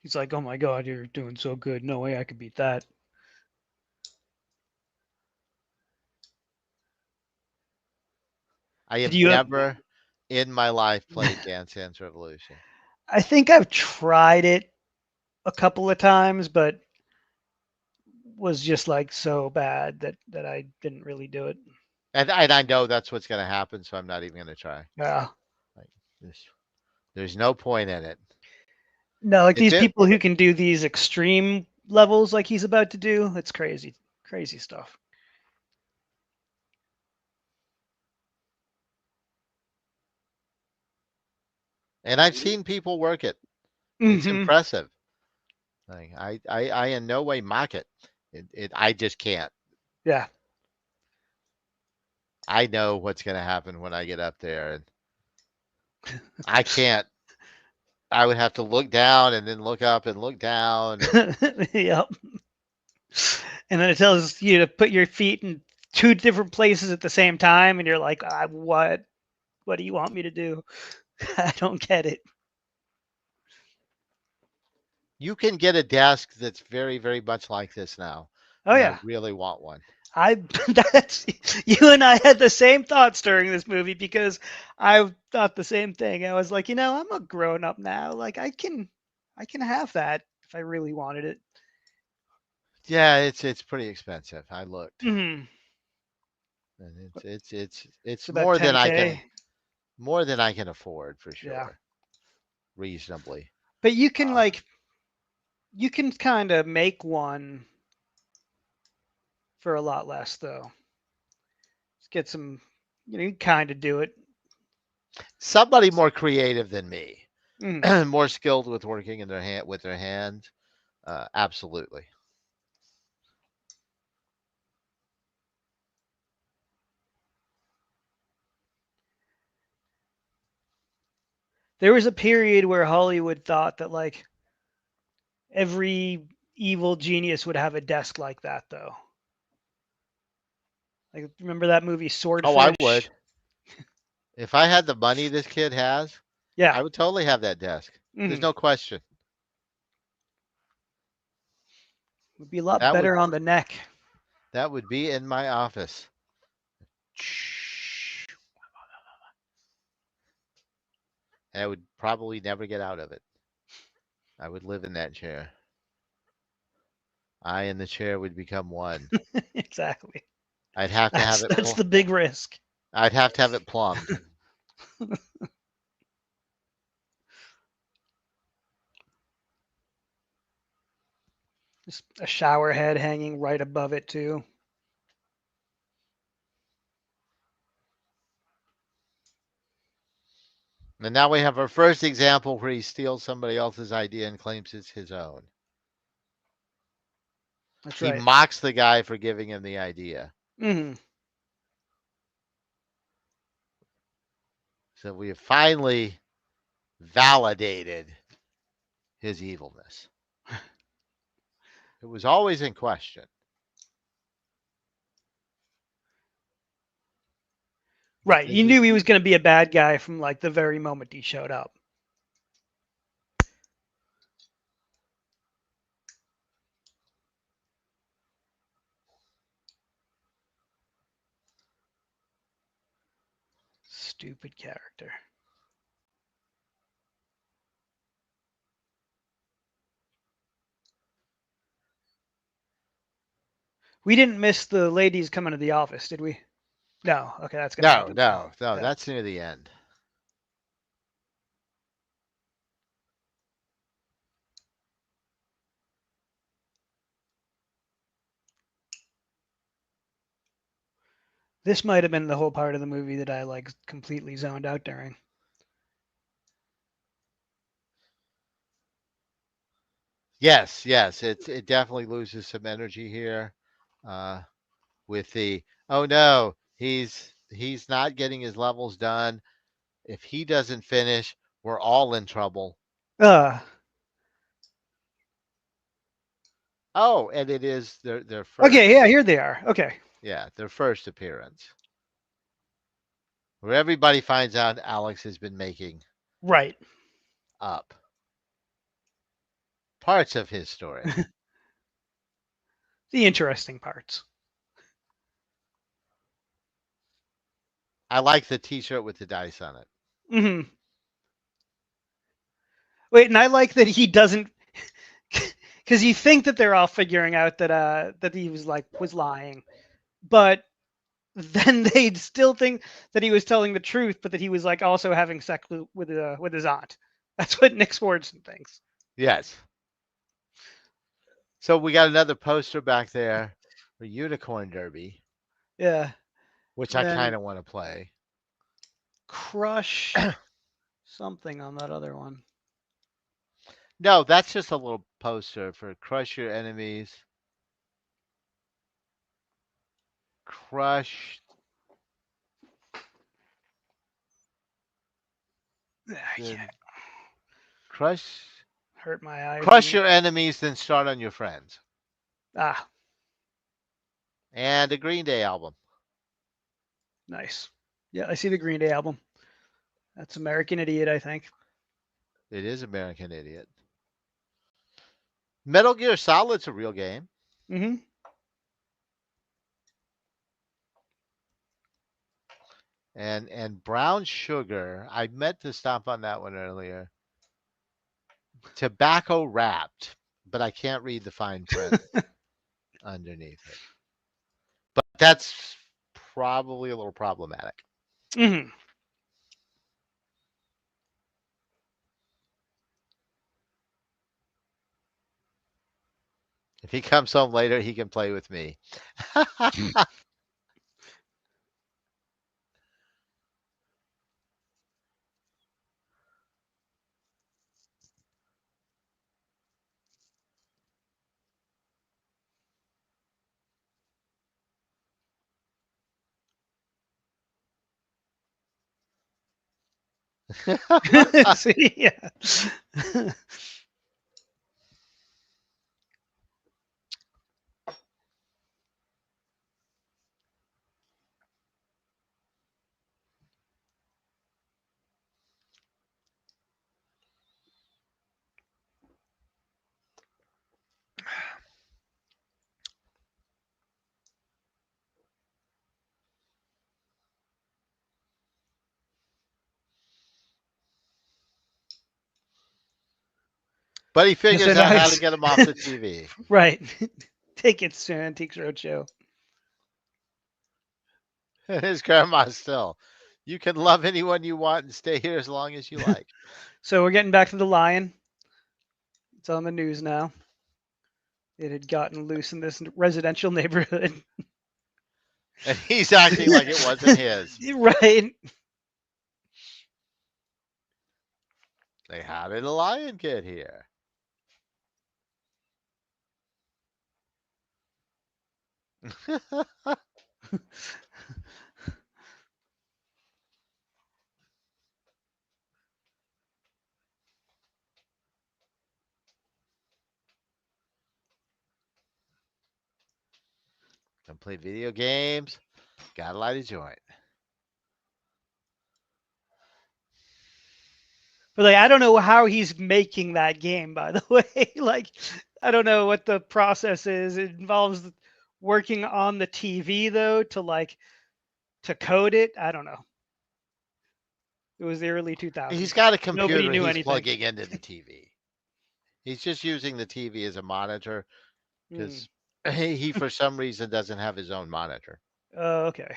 He's like, "Oh my God, you're doing so good. No way I could beat that." I have Did you? never in my life played Dance Dance Revolution. I think I've tried it a couple of times, but was just so bad that I didn't really do it. And I know that's what's going to happen, so I'm not even going to try. Yeah. Like, there's no point in it. No, It's these it. people who can do these extreme levels like he's about to do, it's crazy. Crazy stuff. And I've seen people work it. It's Mm-hmm. impressive. Like I in no way mock it. I just can't. Yeah. I know what's going to happen when I get up there, and I can't. I would have to look down and then look up and look down. Yep. And then it tells you to put your feet in two different places at the same time, and you're like, "What? What do you want me to do? I don't get it." You can get a desk that's very, very much like this now. Oh and yeah. I really want one. That's you and I had the same thoughts during this movie because I thought the same thing. I was like, I'm a grown up now. Like I can have that if I really wanted it. Yeah, it's pretty expensive. I looked, Mm-hmm. and it's About more than I can 10K. afford for sure. Yeah. Reasonably. But you can you can kind of make one for a lot less though. get some. You kind of do it. Somebody more creative than me, Mhm. more skilled with working in their hand with their hands. Absolutely. There was a period where Hollywood thought that like every evil genius would have a desk like that, though. Like, remember that movie Oh, I Swordfish? would. If I had the money this kid has, Yeah. I would totally have that desk. There's Mhm. no question. Would be a lot That would better on the neck. that would be in my office. And I would probably never get out of it. I would live in that chair. I and the chair would become one. Exactly. I'd have to have it That's the big risk. I'd have to have it plumbed. Just a shower head hanging right above it too. And now we have our first example where he steals somebody else's idea and claims it's his own. That's He right. mocks the guy for giving him the idea. Hmm. So we have finally validated his evilness. It was always in question. But Right. this You is knew he was going to be a bad guy from like the very moment he showed up. Stupid character. We didn't miss the ladies coming to the office, did we? No. Okay, that's gonna no, happen. no, no. Yeah. That's near the end. This might have been the whole part of the movie that I like completely zoned out during. Yes, yes. It definitely loses some energy here. Uh, with the oh no, he's not getting his levels done. If he doesn't finish, we're all in trouble. Uh Oh, and it is their first, okay, yeah, here they are. Okay. yeah, their first appearance, where everybody finds out Alex has been making Right. up parts of his story. The interesting parts. I like the T-shirt with the dice on it. Hmm. Wait, and I like that he doesn't, because you think that they're all figuring out that he was lying, but then they'd still think that he was telling the truth, but that he was like also having sex with his aunt. That's what Nick Swardson thinks. Yes. So we got another poster back there for Unicorn Derby, Yeah. which And I then kind of want to play. crush something on that other one. No, that's just a little poster for crush your enemies. Crush I the can't crush hurt my eyes crush again. your enemies, then start on your friends. Ah, And a Green Day album. nice. Yeah, I see the Green Day album. That's American Idiot, I think. It is American Idiot. Metal Gear Solid's a real game. Hmm. And Brown Sugar, I meant to stop on that one earlier. Tobacco Wrapped, but I can't read the fine print underneath it. But that's probably a little problematic. Hmm. If he comes home later, he can play with me. See, yeah. But he Yeah, so figures now out how to he's get him off the TV. right. Tickets to Antiques Roadshow. His grandma still. You can love anyone you want and stay here as long as you like. So we're getting back to the lion. It's on the news now. It had gotten loose in this residential neighborhood. And he's acting like it wasn't his. Right. Like, how did a lion get here? Don't play video games. Gotta light a joint. But like, I don't know how he's making that game, by the way. Like, I don't know what the process is. It involves working on the TV though to code it. I don't know. It was the early 2000s. He's got a Nobody computer knew he's anything. plugging into the TV. He's just using the TV as a monitor because he, for some reason, doesn't have his own monitor. Oh, okay.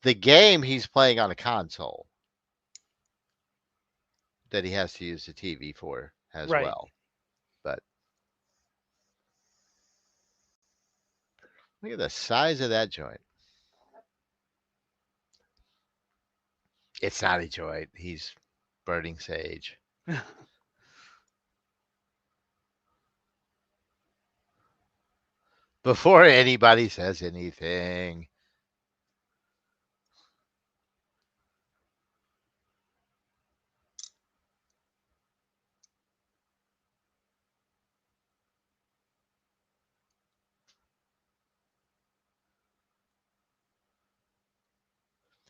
The game he's playing on a console that he has to use the TV for as Right. well. But look at the size of that joint. It's not a joint. He's burning sage. Before anybody says anything.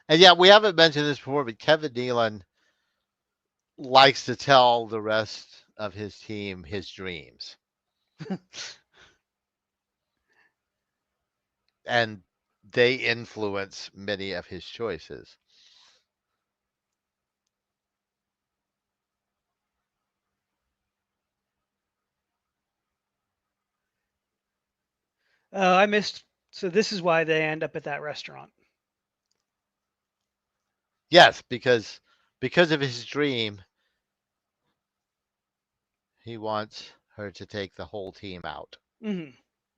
And yeah, we haven't mentioned this before, but Kevin Nealon likes to tell the rest of his team his dreams. And they influence many of his choices. I missed. So this is why they end up at that restaurant. Yes, because of his dream, he wants her to take the whole team out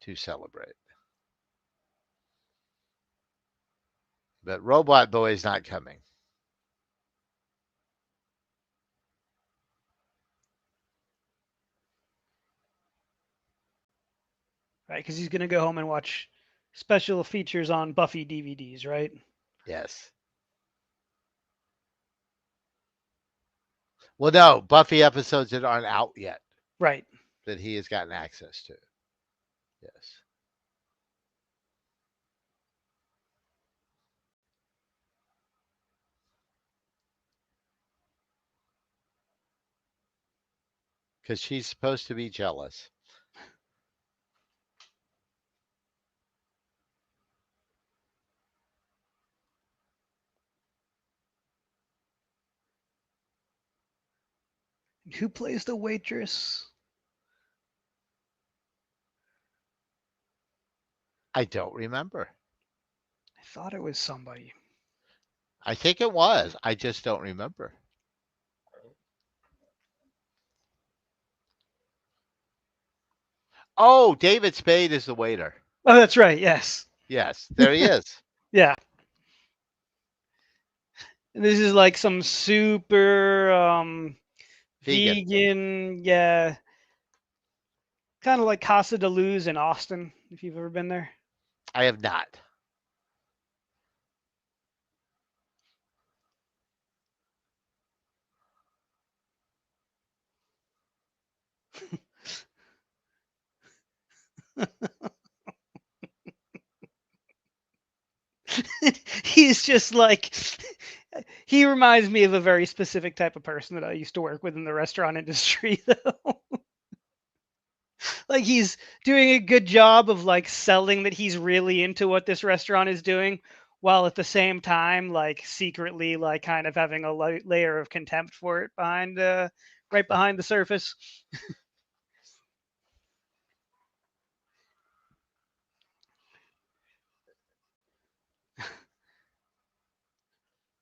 to celebrate. But Robot Boy's not coming. Right, because he's gonna go home and watch special features on Buffy DVDs, right? Yes. Well, no, Buffy episodes that aren't out yet Right. that he has gotten access to. Yes. Because she's supposed to be jealous. Who plays the waitress? I don't remember. I thought it was somebody. I think it was. I just don't remember. Oh, David Spade is the waiter. Oh, that's right. Yes. Yes, there he is. Yeah. And this is like some super vegan, yeah. Kind of like Casa de Luz in Austin, if you've ever been there. I have not. He's just like he reminds me of a very specific type of person that I used to work with in the restaurant industry, though. Like he's doing a good job of like selling that he's really into what this restaurant is doing, while at the same time like secretly like kind of having a layer of contempt for it behind right behind the surface.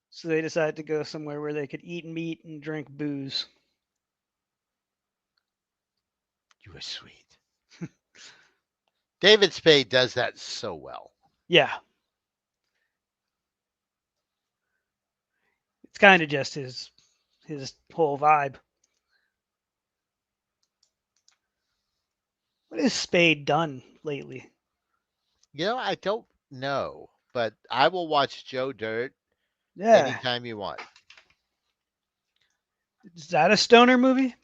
So they decided to go somewhere where they could eat meat and drink booze. You were sweet. David Spade does that so well. Yeah. It's kind of just his whole vibe. What has Spade done lately? You know, I don't know, but I will watch Joe Dirt Yeah. anytime you want. Is that a stoner movie?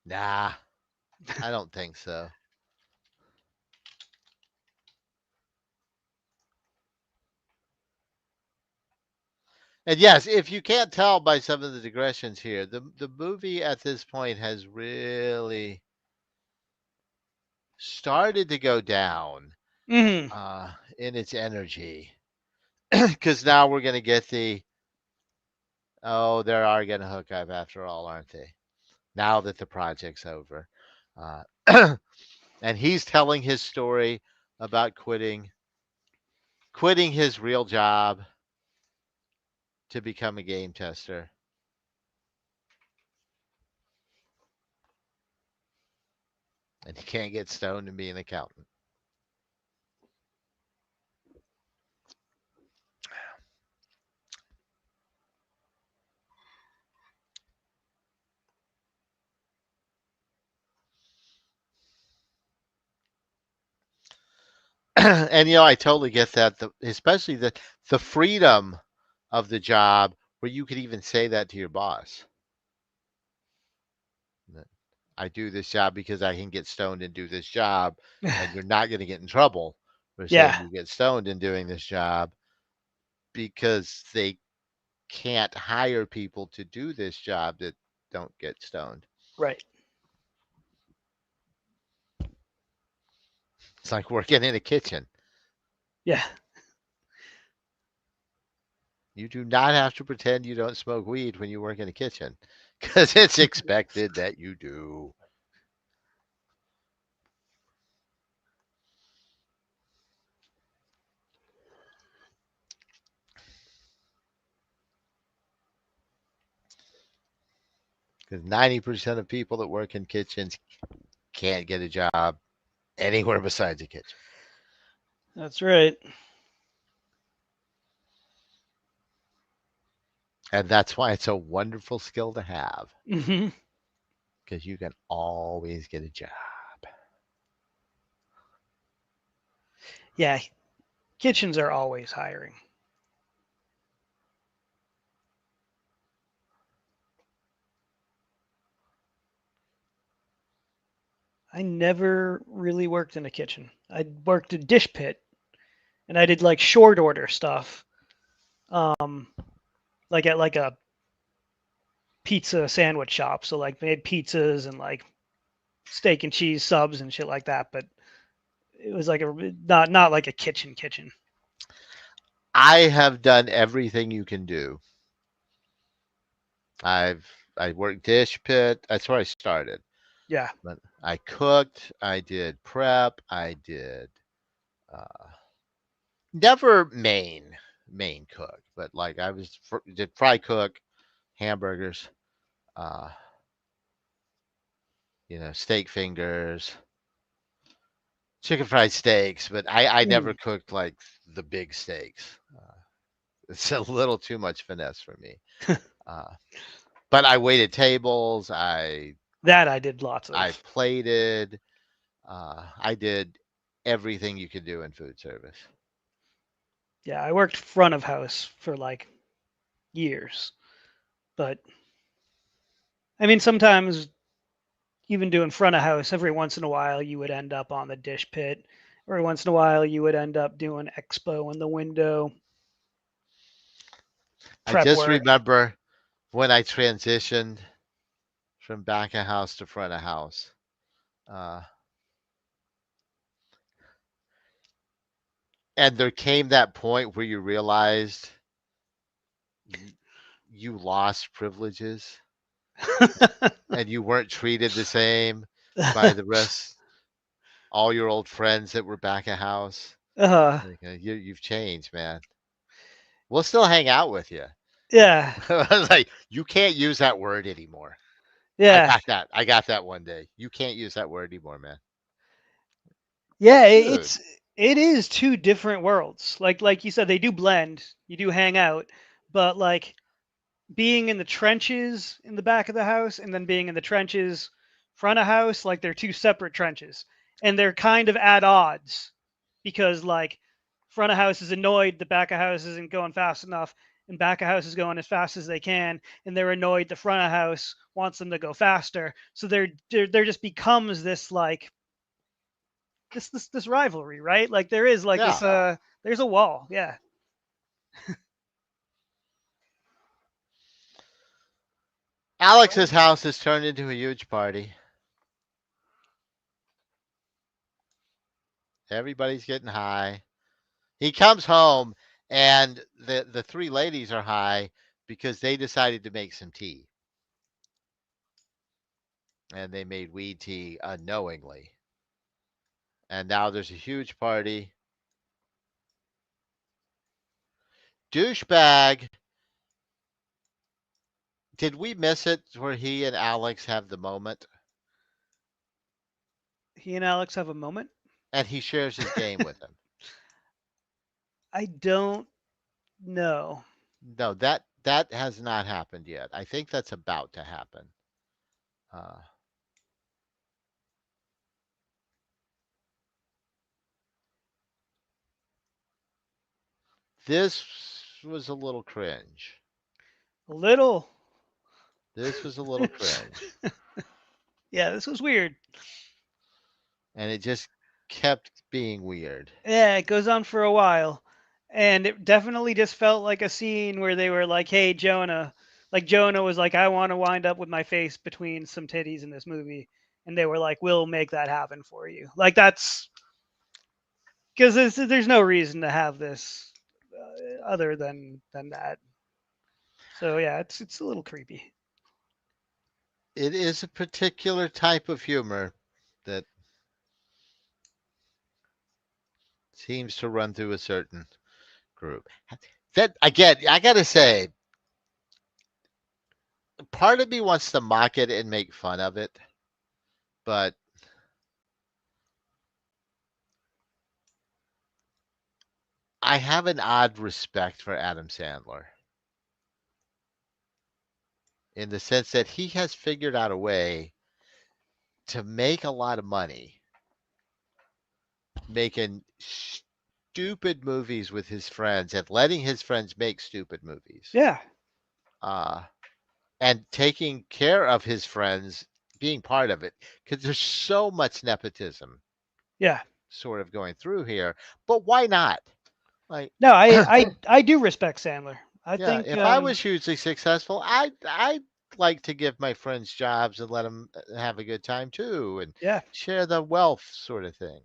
Nah, I don't think so. And yes, if you can't tell by some of the digressions here, the movie at this point has really started to go down Mm-hmm. in its energy, because now we're going to get they are going to hook up after all, aren't they? Now that the project's over, uh, and he's telling his story about quitting his real job to become a game tester. And he can't get stoned and be an accountant. And I totally get that. Especially the freedom of the job, where you could even say that to your boss. That I do this job because I can get stoned and do this job, and you're not going to get in trouble for saying Yeah. you get stoned and doing this job, because they can't hire people to do this job that don't get stoned. Right. It's like working in a kitchen. Yeah. You do not have to pretend you don't smoke weed when you work in a kitchen, because it's expected that you do. Because 90% of people that work in kitchens can't get a job anywhere besides a kitchen. That's right. And that's why it's a wonderful skill to have, Mm-hmm. because you can always get a job. Yeah. Kitchens are always hiring. I never really worked in a kitchen. I worked a dish pit, and I did like short order stuff, like at like a pizza sandwich shop. So like made pizzas and like steak and cheese subs and shit like that. But it was like a not like a kitchen. I have done everything you can do. I worked dish pit. That's where I started. Yeah. But I cooked. I did prep. I did uh, never main cook, but like did fry cook, hamburgers, uh, steak fingers, chicken fried steaks. But I never Mm. cooked like the big steaks. It's a little too much finesse for me. Uh, but I waited tables. That I did lots I of. plated. I did everything you could do in food service. Yeah, I worked front of house for like years. But I mean sometimes even doing front of house, every once in a while you would end up on the dish pit. Every once in a while you would end up doing expo in the window, I prep just work. remember when I transitioned from back of house to front of house. Uh, and there came that point where you realized y- you lost privileges and you weren't treated the same by the rest, all your old friends that were back of house. uh, Like, you've changed, man. We'll still hang out with you. yeah, I was like, you can't use that word anymore. I yeah, got that. I got that one day. You can't use that word anymore, man. yeah. Dude. It is two different worlds. Like you said, they do blend. You do hang out, but like being in the trenches in the back of the house and then being in the trenches front of house, like they're two separate trenches, and they're kind of at odds because like front of house is annoyed the back of house isn't going fast enough, and back of house is going as fast as they can, and they're annoyed the front of house wants them to go faster. So there just becomes this like this rivalry, right? Like there is like Yeah. this there's a wall. Yeah. Alex's house has turned into a huge party. Everybody's getting high. He comes home and the three ladies are high because they decided to make some tea. And they made weed tea unknowingly. And now there's a huge party. Douchebag. Did we miss it where he and Alex have the moment He and Alex have a moment. and he shares his game with him? I don't know. No, that has not happened yet. I think that's about to happen. Uh, this was a little cringe. A little. This was a little cringe. Yeah, this was weird. And it just kept being weird. Yeah, it goes on for a while. And it definitely just felt like a scene where they were like, hey, Jonah. Like, Jonah was like, I want to wind up with my face between some titties in this movie. And they were like, we'll make that happen for you. Like, that's because there's no reason to have this other than that. So, yeah, it's a little creepy. It is a particular type of humor that seems to run through a certain group. That again, I gotta say, part of me wants to mock it and make fun of it, but I have an odd respect for Adam Sandler in the sense that he has figured out a way to make a lot of money making stupid movies with his friends and letting his friends make stupid movies. Yeah. Uh, and taking care of his friends, being part of it, because there's so much nepotism Yeah. sort of going through here. But why not? Like, No, I do respect Sandler. I yeah, think if I was hugely successful, I'd like to give my friends jobs and let them have a good time too, and yeah. share the wealth sort of thing.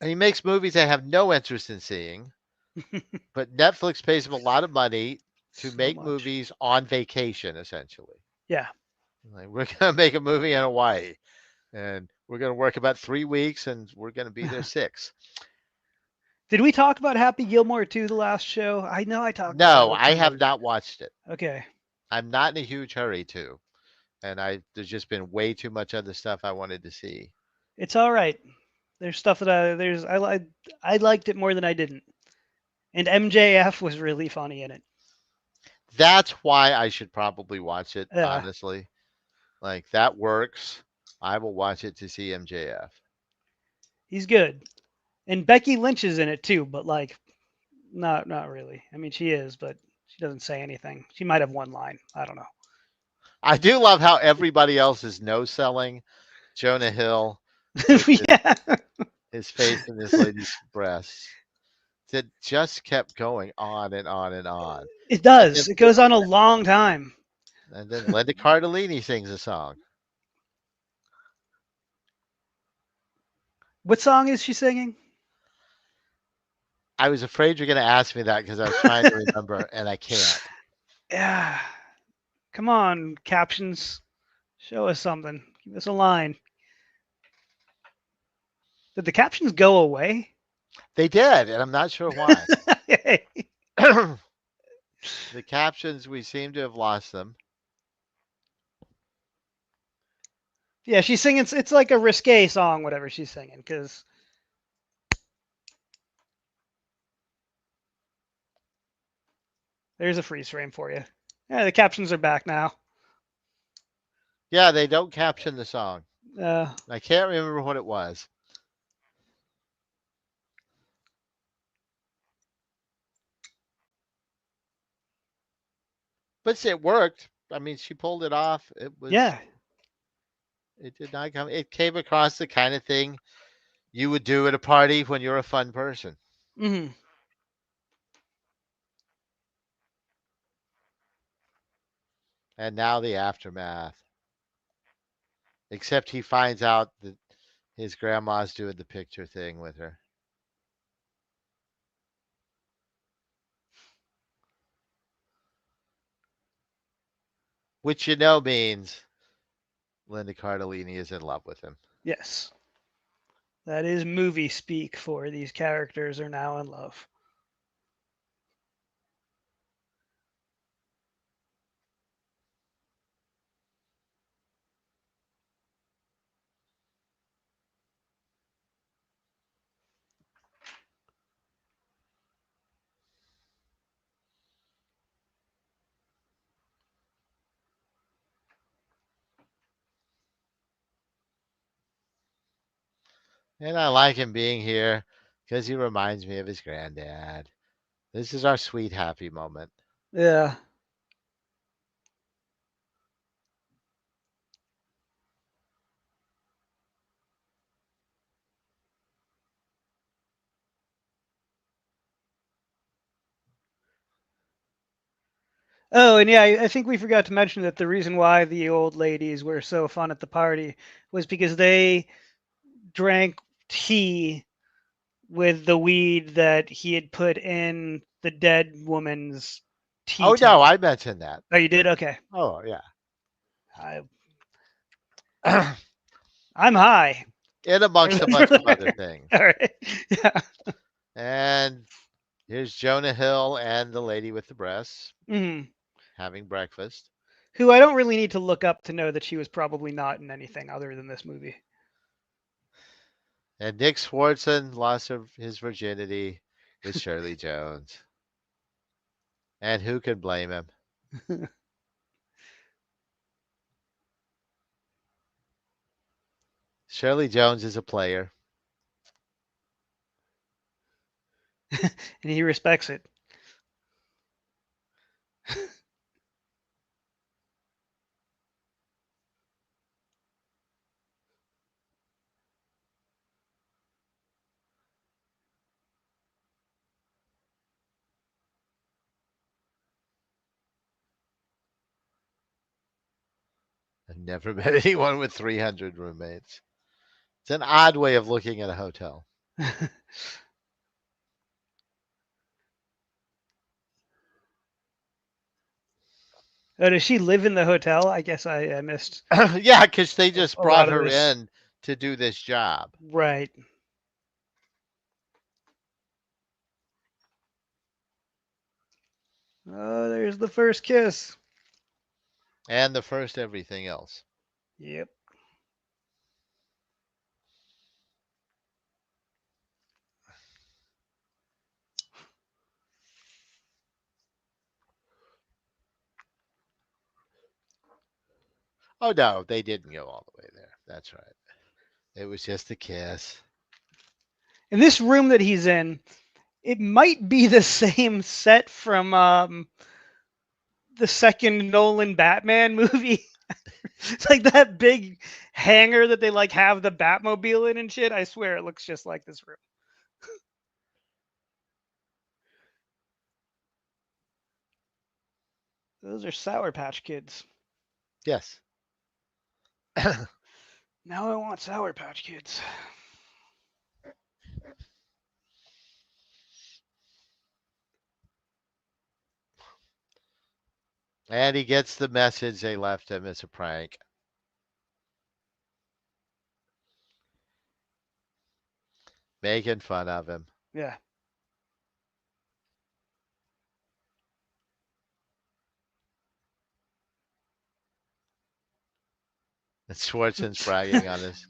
And he makes movies I have no interest in seeing, but Netflix pays him a lot of money to So make much. movies on vacation, essentially. Yeah. Like, we're gonna make a movie in Hawaii, and we're gonna work about 3 weeks, and we're gonna be there 6. Did we talk about Happy Gilmore too the last show? I know I talked about it No, with I have somebody. not watched it. Okay. I'm not in a huge hurry to, and there's just been way too much other stuff I wanted to see. It's all right. There's stuff that I liked it more than I didn't. And MJF was really funny in it. That's why I should probably watch it, Yeah, honestly. Like that works. I will watch it to see MJF. he's good. And Becky Lynch is in it too, but like not really. I mean she is, but She doesn't say anything. She might have one line. I don't know. I do love how everybody else is no selling Jonah Hill with Yeah, his face in this lady's breasts. It just kept going on and on and on. it And then, does. It goes on a long time. and then Linda Cardellini sings a song. What song is she singing? I was afraid you're going to ask me that because I was trying to remember and I can't. Yeah. Come on, captions. Show us something. Give us a line. Did the captions go away? They did, and I'm not sure why. The captions, we seem to have lost them. Yeah, she's singing. It's like a risque song, whatever she's singing, because there's a freeze frame for you. Yeah, the captions are back now. Yeah, they don't caption the song. Uh, I can't remember what it was. But it worked. I mean, she pulled it off. yeah. It did not come. It came across the kind of thing you would do at a party when you're a fun person. Hmm. And now the aftermath. Except he finds out that his grandma's doing the picture thing with her. Which means Linda Cardellini is in love with him. Yes. That is movie speak for these characters are now in love. And I like him being here because he reminds me of his granddad. This is our sweet, happy moment. Yeah. Oh, and yeah, I think we forgot to mention that the reason why the old ladies were so fun at the party was because they drank tea with the weed that he had put in the dead woman's tea Oh, no, towel. I mentioned that. Oh, you did? Okay. Oh, yeah. I'm high. In amongst a bunch of other things. All right. Yeah. And here's Jonah Hill and the lady with the breasts Hmm. having breakfast. Who I don't really need to look up to know that she was probably not in anything other than this movie. And Nick Swartzen lost his virginity with Shirley Jones. And who can blame him? Shirley Jones is a player. And he respects it. I've never met anyone with 300 roommates. It's an odd way of looking at a hotel. Oh, does she live in the hotel? I guess I missed Yeah, because they just a lot brought of her this. in to do this job. Right. Oh, there's the first kiss. And the first everything else. Yep. Oh, no, they didn't go all the way there. That's right. It was just a kiss. In this room that he's in, it might be the same set from the second Nolan Batman movie. It's like that big hangar that they like have the Batmobile in and shit. I swear it looks just like this room. Those are Sour Patch Kids. Yes. Now I want Sour Patch Kids. And he gets the message they left him as a prank. Making fun of him. Yeah. And Schwarzen's bragging on his.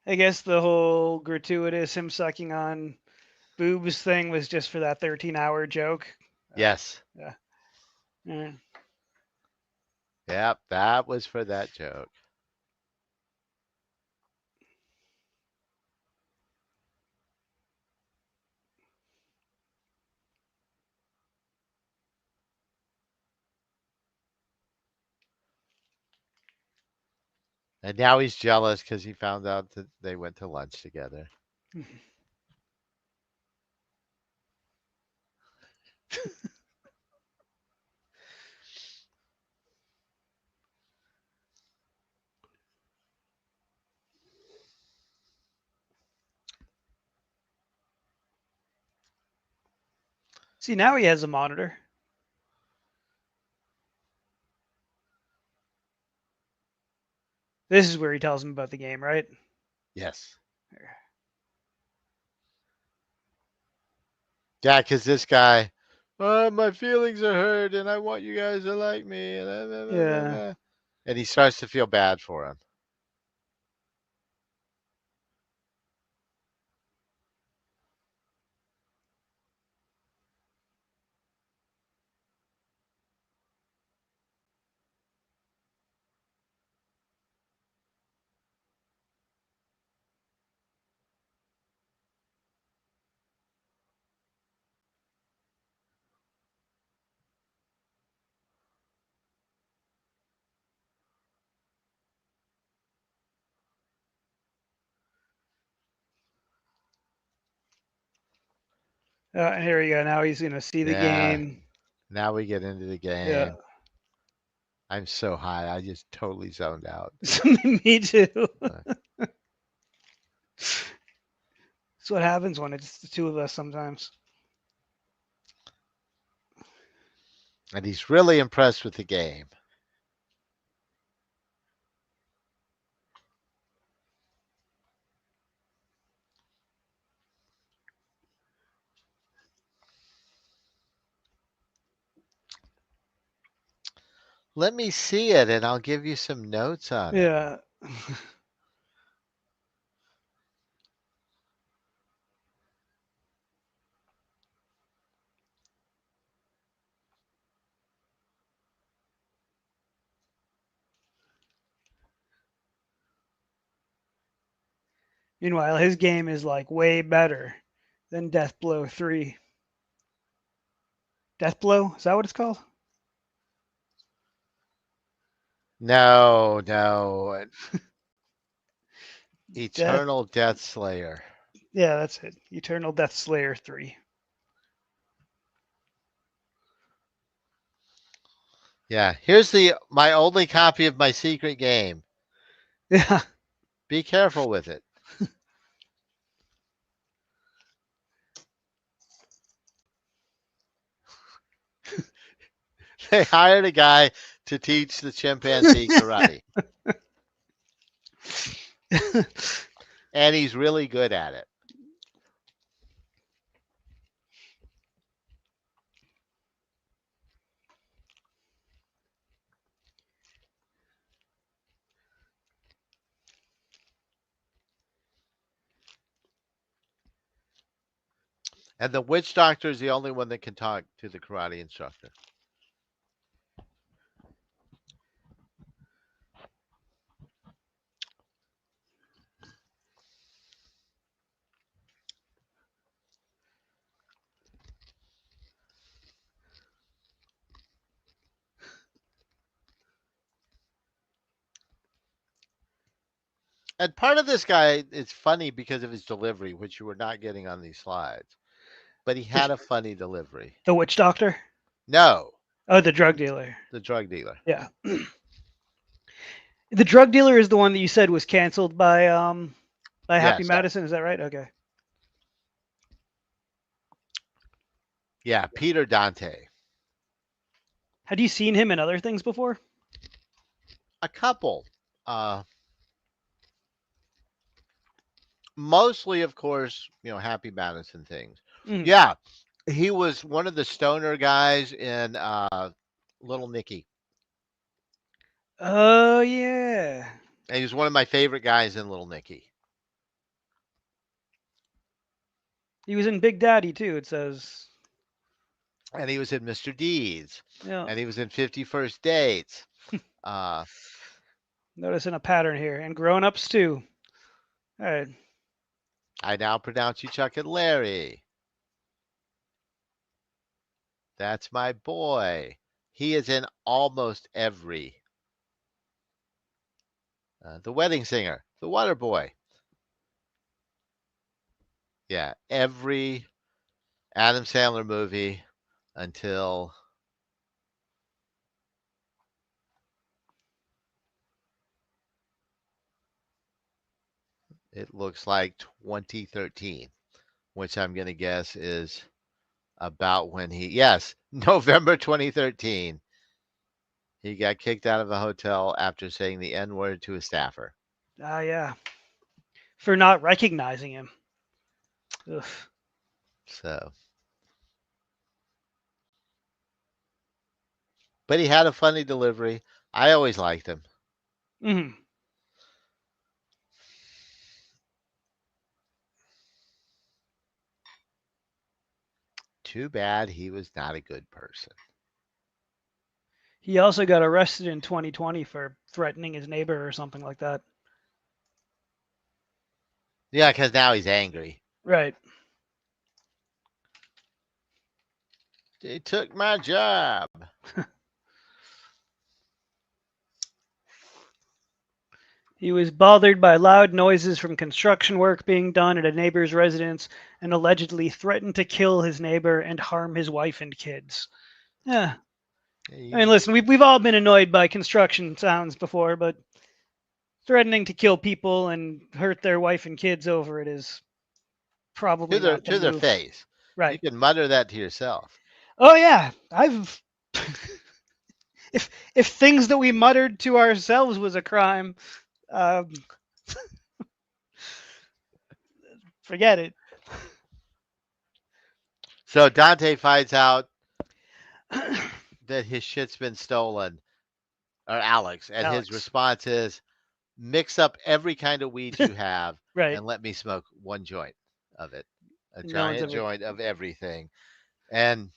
I guess the whole gratuitous him sucking on boobs thing was just for that 13-hour joke. Yes. Yeah. Yeah. Yep, that was for that joke. And now he's jealous because he found out that they went to lunch together. See, now he has a monitor. This is where he tells him about the game, right? Yes. Yeah, because this guy, oh, my feelings are hurt and I want you guys to like me. Yeah. And he starts to feel bad for him. Here we go. Now he's gonna see the Yeah. game. Now we get into the game. Yeah. I'm so high. I just totally zoned out. Me too. Uh, That's what happens when it's the two of us sometimes. And he's really impressed with the game. Let me see it and I'll give you some notes on it. Yeah. Meanwhile, his game is like way better than Death Blow 3. Death Blow? Is that what it's called? No, no. Death. Eternal Death Slayer. Yeah, that's it. Eternal Death Slayer 3. Yeah, here's my only copy of my secret game. Yeah. Be careful with it. They hired a guy to teach the chimpanzee karate, and he's really good at it. And the witch doctor is the only one that can talk to the karate instructor. And part of this guy is funny because of his delivery, which you were not getting on these slides. But he had a funny delivery. The witch doctor? No, Oh, the drug dealer. the drug dealer. Yeah. The drug dealer is the one that you said was canceled by Happy Yes. Madison. Is that right? Okay. Yeah, Peter Dante. Had you seen him in other things before? A couple. Mostly, of course, Happy Madison things. Mm. Yeah, he was one of the stoner guys in Little Nicky. Oh yeah. And he was one of my favorite guys in Little Nicky. He was in Big Daddy too. It says. And he was in Mr. Deeds. Yeah. And he was in 51st Dates. Noticing a pattern here, and grown-ups too. All right. I now pronounce you Chuck and Larry. That's my boy. He is in almost every. The Wedding Singer, The Water Boy. Yeah, every Adam Sandler movie until it looks like 2013, which I'm going to guess is about when yes, November 2013. He got kicked out of a hotel after saying the N-word to a staffer. Ah, yeah. For not recognizing him. Ugh. So, but he had a funny delivery. I always liked him. Mm-hmm. Too bad he was not a good person. He also got arrested in 2020 for threatening his neighbor or something like that. Yeah, because now he's angry. Right. They took my job. He was bothered by loud noises from construction work being done at a neighbor's residence and allegedly threatened to kill his neighbor and harm his wife and kids. Yeah. I mean, listen, we've all been annoyed by construction sounds before, but threatening to kill people and hurt their wife and kids over it is probably not to their move. face. Right. You can mutter that to yourself. Oh yeah, I've. if things that we muttered to ourselves was a crime, forget it. So Dante finds out that his shit's been stolen, or Alex, and his Alex. response is, mix up every kind of weed you have Right. and let me smoke one joint of it, a No one's giant ever- joint of everything. And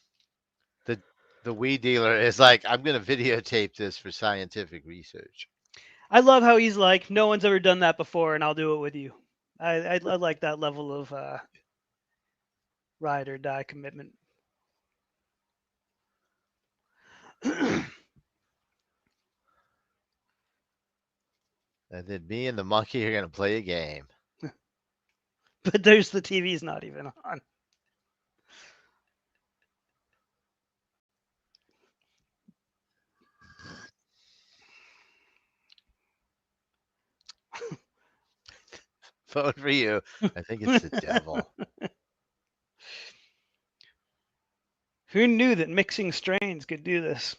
the weed dealer is like, I'm going to videotape this for scientific research. I love how he's like, no one's ever done that before, and I'll do it with you. I like that level of ride or die commitment. And then me and the monkey are going to play a game. But there's the TV's not even on. Vote for you. I think it's the devil. Who knew that mixing strains could do this?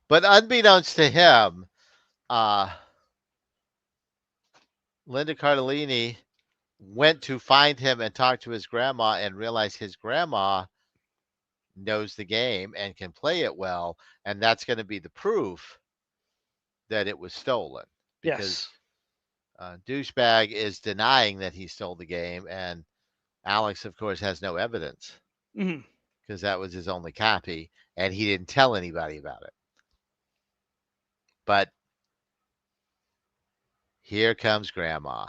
But unbeknownst to him, Linda Cardellini went to find him and talk to his grandma and realized his grandma knows the game and can play it well. And that's going to be the proof that it was stolen because Yes. douchebag is denying that he stole the game, and Alex, of course, has no evidence Hmm. because that was his only copy, and he didn't tell anybody about it. But here comes Grandma.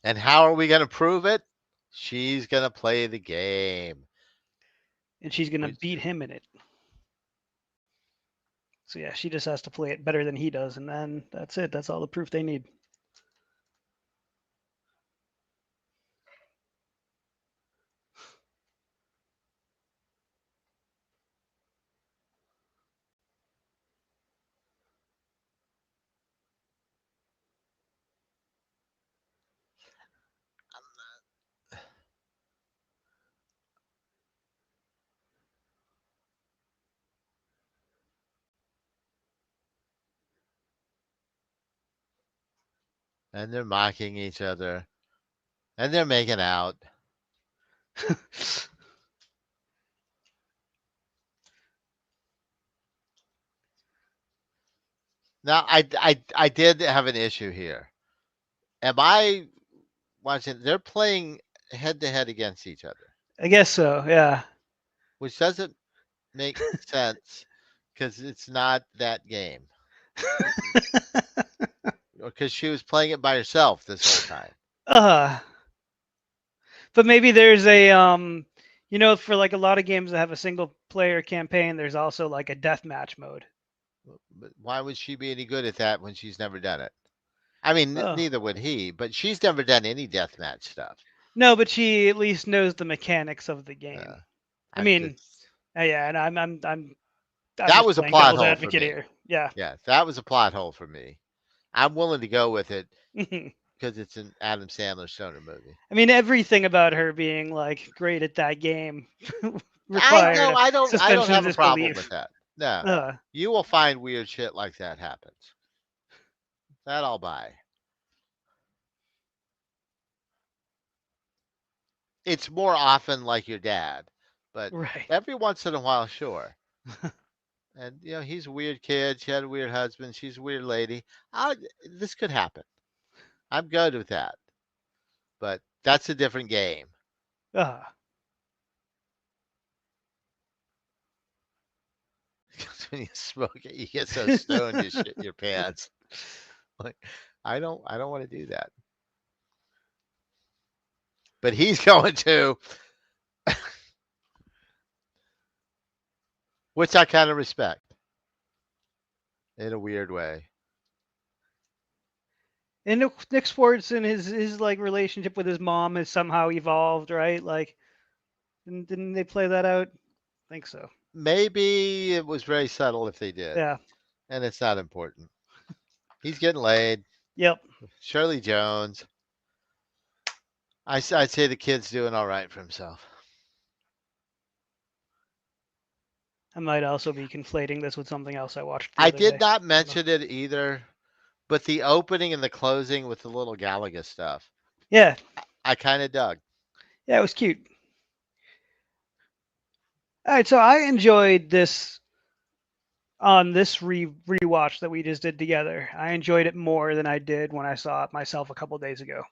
And how are we going to prove it? She's going to play the game. And she's gonna Which, beat him in it. So yeah, she just has to play it better than he does, and then that's it. That's all the proof they need. and they're mocking each other, and they're making out. Now, I did have an issue here. Am I watching? They're playing head to head against each other, I guess so. Yeah. which doesn't make sense because it's not that game. Because she was playing it by herself this whole time. uh, but maybe there's a for like a lot of games that have a single player campaign, there's also like a deathmatch mode. But why would she be any good at that when she's never done it? I mean, Oh. neither would he, but she's never done any deathmatch stuff. No, but she at least knows the mechanics of the game. Uh, I I'm mean, just yeah, and I'm that just was a playing plot devil's hole for advocate me. here. Yeah. Yeah, that was a plot hole for me. I'm willing to go with it I because it's an Adam Sandler stoner movie. mean, everything about her being like great at that game I required know a I don't suspension of have a problem with disbelief. that. No, Uh, you will find weird shit like that happens. That I'll buy. It's more often like your dad, but right. every once in a while, sure. And he's a weird kid. She had a weird husband. She's a weird lady. This could happen. I'm good with that. But that's a different game. Uh, When you smoke it, you get so stoned you shit your pants. Like, I don't want to do that. But he's going to, which I kind of respect in a weird way. and Nick Swartz and his like relationship with his mom has somehow evolved, right? Like, didn't they play that out? I think so. Maybe it was very subtle if they did, Yeah. and it's not important. He's getting laid. Yep. Shirley Jones. I'd say the kid's doing all right for himself. I might also be conflating this with something else I watched the I other did day. not I don't know. mention it either, but the opening and the closing with the little Galaga stuff, Yeah. I kind of dug. Yeah, it was cute. All right, so I enjoyed this on this rewatch that we just did together. I enjoyed it more than I did when I saw it myself a couple days ago.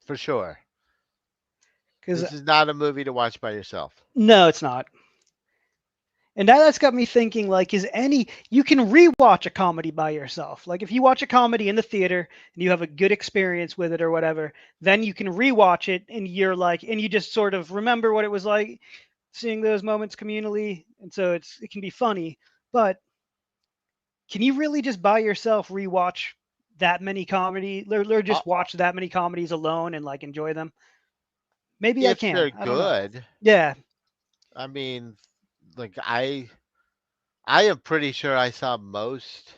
For sure. Because This is not a movie to watch by yourself. no, it's not. And now that's got me thinking, like, you can rewatch a comedy by yourself. Like, if you watch a comedy in the theater and you have a good experience with it or whatever, then you can rewatch it and and you just sort of remember what it was like seeing those moments communally. And so it can be funny. But can you really just by yourself rewatch that many comedy or Uh, just watch that many comedies alone and like enjoy them? Maybe I If can. they're I don't know. good, Yeah. I mean, like I am pretty sure I saw most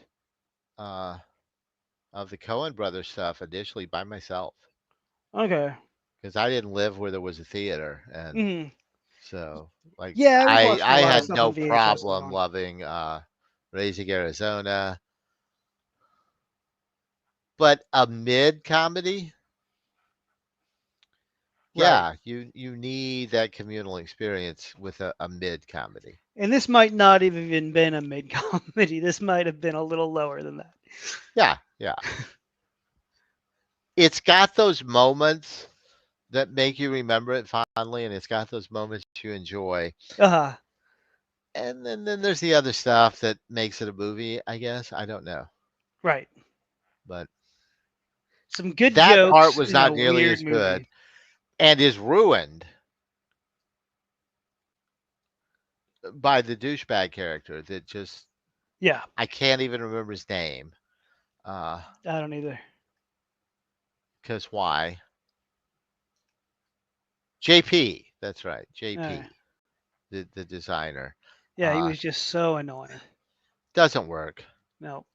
uh, of the Cohen brothers stuff initially by myself. Okay. because I didn't live where there was a theater, and Mhm. so like Yeah, we've I watched a I lot of had stuff on no VHS problem alone. loving Raising Arizona, but a mid comedy, Right. yeah, you need that communal experience with a mid comedy. And this might not have even been a mid comedy. This might have been a little lower than that. Yeah, yeah. It's got those moments that make you remember it fondly, and it's got those moments you enjoy. Uh-huh. And then there's the other stuff that makes it a movie, I guess. I don't know. Right. But Some good that part jokes was in a not nearly weird as good movie. and is ruined by the douchebag character that just Yeah, I can't even remember his name. I don't either. Because why? JP. That's right. Uh, JP, the designer. yeah, he Uh, was just so annoying. doesn't work. No,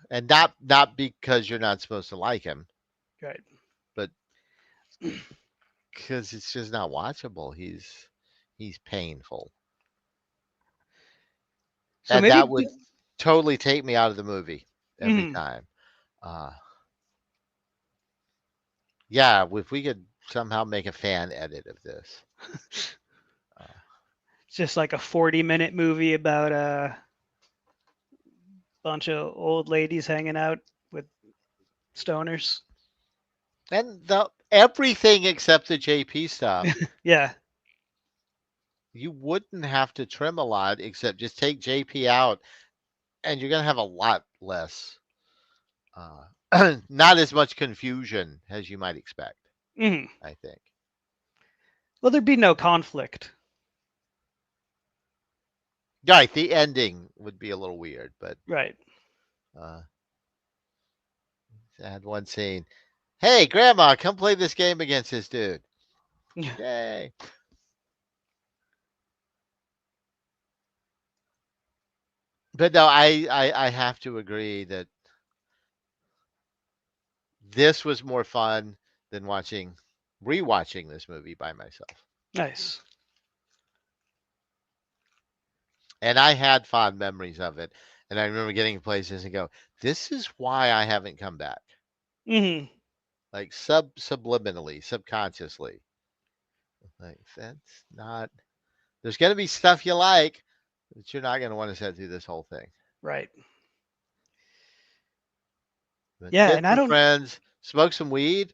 And not because you're not supposed to like him, right. but because it's just not watchable. He's painful. So And maybe. that would totally take me out of the movie every Mhm. time. Uh, yeah, if we could somehow make a fan edit of this. Uh, It's just like a 40-minute movie about a bunch of old ladies hanging out with stoners. and the everything except the JP stuff, Yeah. you wouldn't have to trim a lot except just take JP out, and you're gonna have a lot less, not as much confusion as you might expect. Mhm. I think. Well, there'd be no conflict. Right, the ending would be a little weird, but Right. uh, I had one scene. Hey, Grandma, come play this game against this dude. Yay! But no, I have to agree that this was more fun than rewatching this movie by myself. Nice. And I had fond memories of it. And I remember getting places and go, this is why I haven't come back. Mhm. Like subliminally, subconsciously. Like that's not there's gonna be stuff you like, but you're not gonna want to sit through this whole thing. Right. But Yeah, get and I some don't. friends, smoke some weed,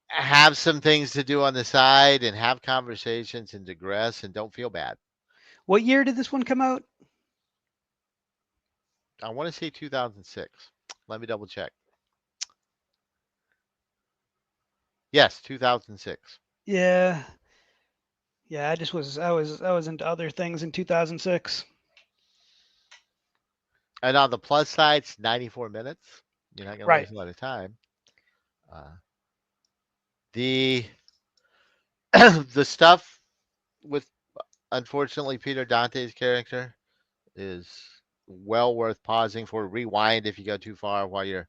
have some things to do on the side, and have conversations and digress, and don't feel bad. What year did this one come out? I want to say 2006. Let me double check. Yes, 2006. Yeah. Yeah, I was into other things in 2006. And on the plus side, it's 94 minutes. You're not going to Right. waste a lot of time. Uh, the the stuff with unfortunately Peter Dante's character is well worth pausing for. Rewind if you go too far while you're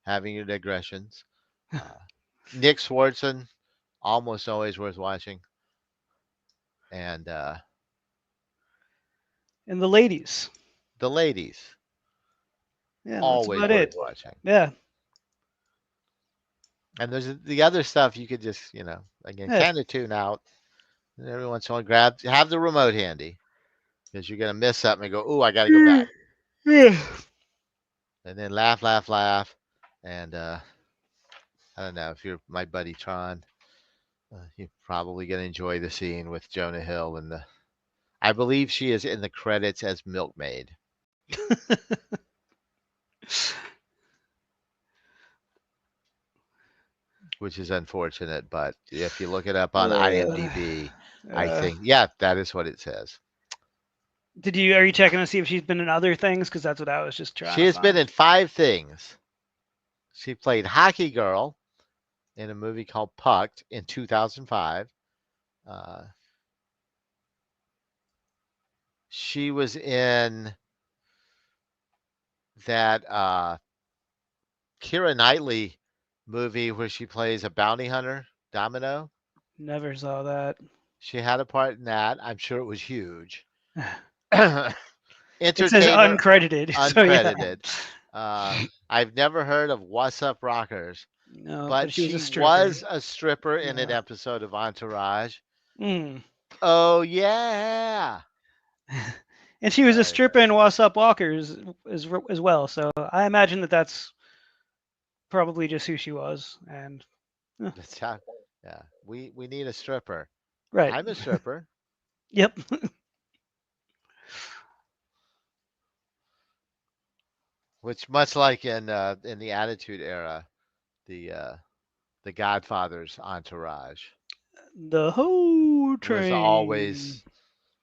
having your digressions. Uh, Nick Swartzen, almost always worth watching, and And the ladies. the ladies, Yeah, that's always about worth it. watching. Yeah. And there's the other stuff you could just, again, Yeah. kind of tune out. And every once in a while, have the remote handy because you're gonna miss something and go, "Ooh, I got to go back," Yeah. and then laugh, laugh, laugh, and I don't know if you're my buddy Tron, you're probably gonna enjoy the scene with Jonah Hill and the. I believe she is in the credits as Milkmaid, which is unfortunate. But if you look it up on Uh, IMDb, I uh, think yeah, that is what it says. are you checking to see if she's been in other things? Because that's what I was just trying She to has been find. in 5 things. She played Hockey Girl in a movie called Pucked in 2005. Uh, she was in that Keira Knightley movie where she plays a bounty hunter, Domino. Never saw that. She had a part in that. I'm sure it was huge. It says Entertainer, uncredited, so yeah. uncredited. I've never heard of What's Up Rockers, No, but but she was a she stripper. was a stripper in an Yeah. episode of Entourage. Mm. Oh yeah. And she was a Very, stripper in What's Up Walkers as well. So I imagine that that's probably just who she was. And that's how, yeah. We need a stripper. right. I'm a stripper. Yep. Which much like in the Attitude Era, the Godfather's entourage The whole was train. always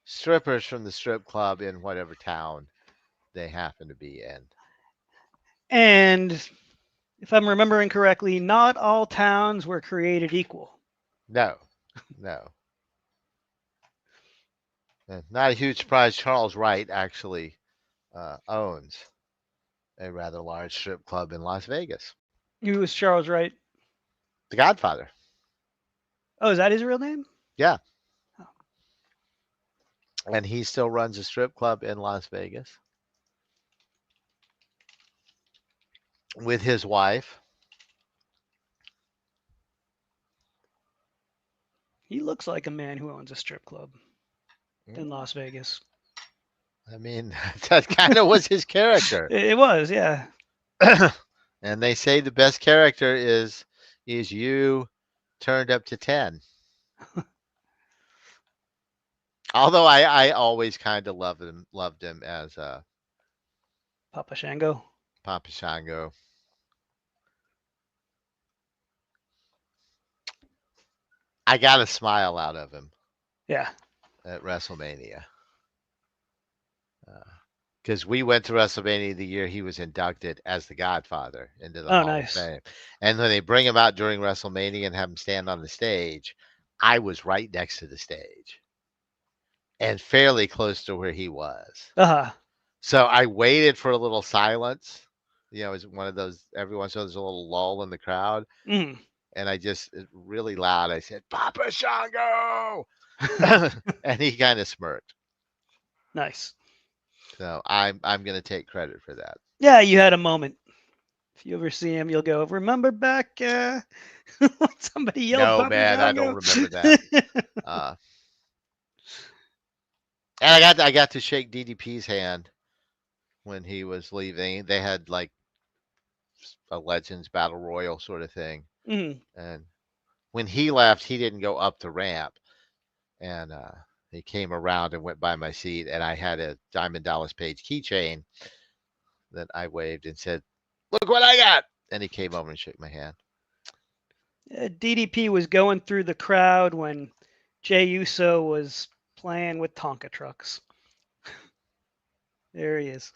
strippers from the strip club in whatever town they happen to be in. And if I'm remembering correctly, not all towns were created equal. No, no. Not a huge surprise. Charles Wright actually owns a rather large strip club in Las Vegas. Who was Charles Wright? The Godfather. Oh, is that his real name? Yeah. Oh. And he still runs a strip club in Las Vegas with his wife. He looks like a man who owns a strip club in Las Vegas. I mean, that kind of was his character. It was, yeah. And they say the best character is you turned up to 10. Although I always kind of loved him as Papa Shango. Papa Shango. I got a smile out of him Yeah. at WrestleMania. Because we went to WrestleMania the year he was inducted as the Godfather into the Oh, Hall nice. of Fame. And when they bring him out during WrestleMania and have him stand on the stage, I was right next to the stage and fairly close to where he was. Uh-huh. So I waited for a little silence. You know, it's one of those, every once in a while there's a little lull in the crowd. Mm. And I just, really loud, I said, Papa Shango! And he kind of smirked. Nice. So I'm going to take credit for that. Yeah, you had a moment. If you ever see him, you'll go, remember back when somebody yelled No, Papa man, I Shango? don't remember that. And I got to shake DDP's hand when he was leaving. They had like a Legends Battle Royal sort of thing. Mm. And when he left, he didn't go up the ramp. And he came around and went by my seat. And I had a Diamond Dallas Page keychain that I waved and said, look what I got. And he came over and shook my hand. DDP was going through the crowd when Jey Uso was playing with Tonka trucks. There he is.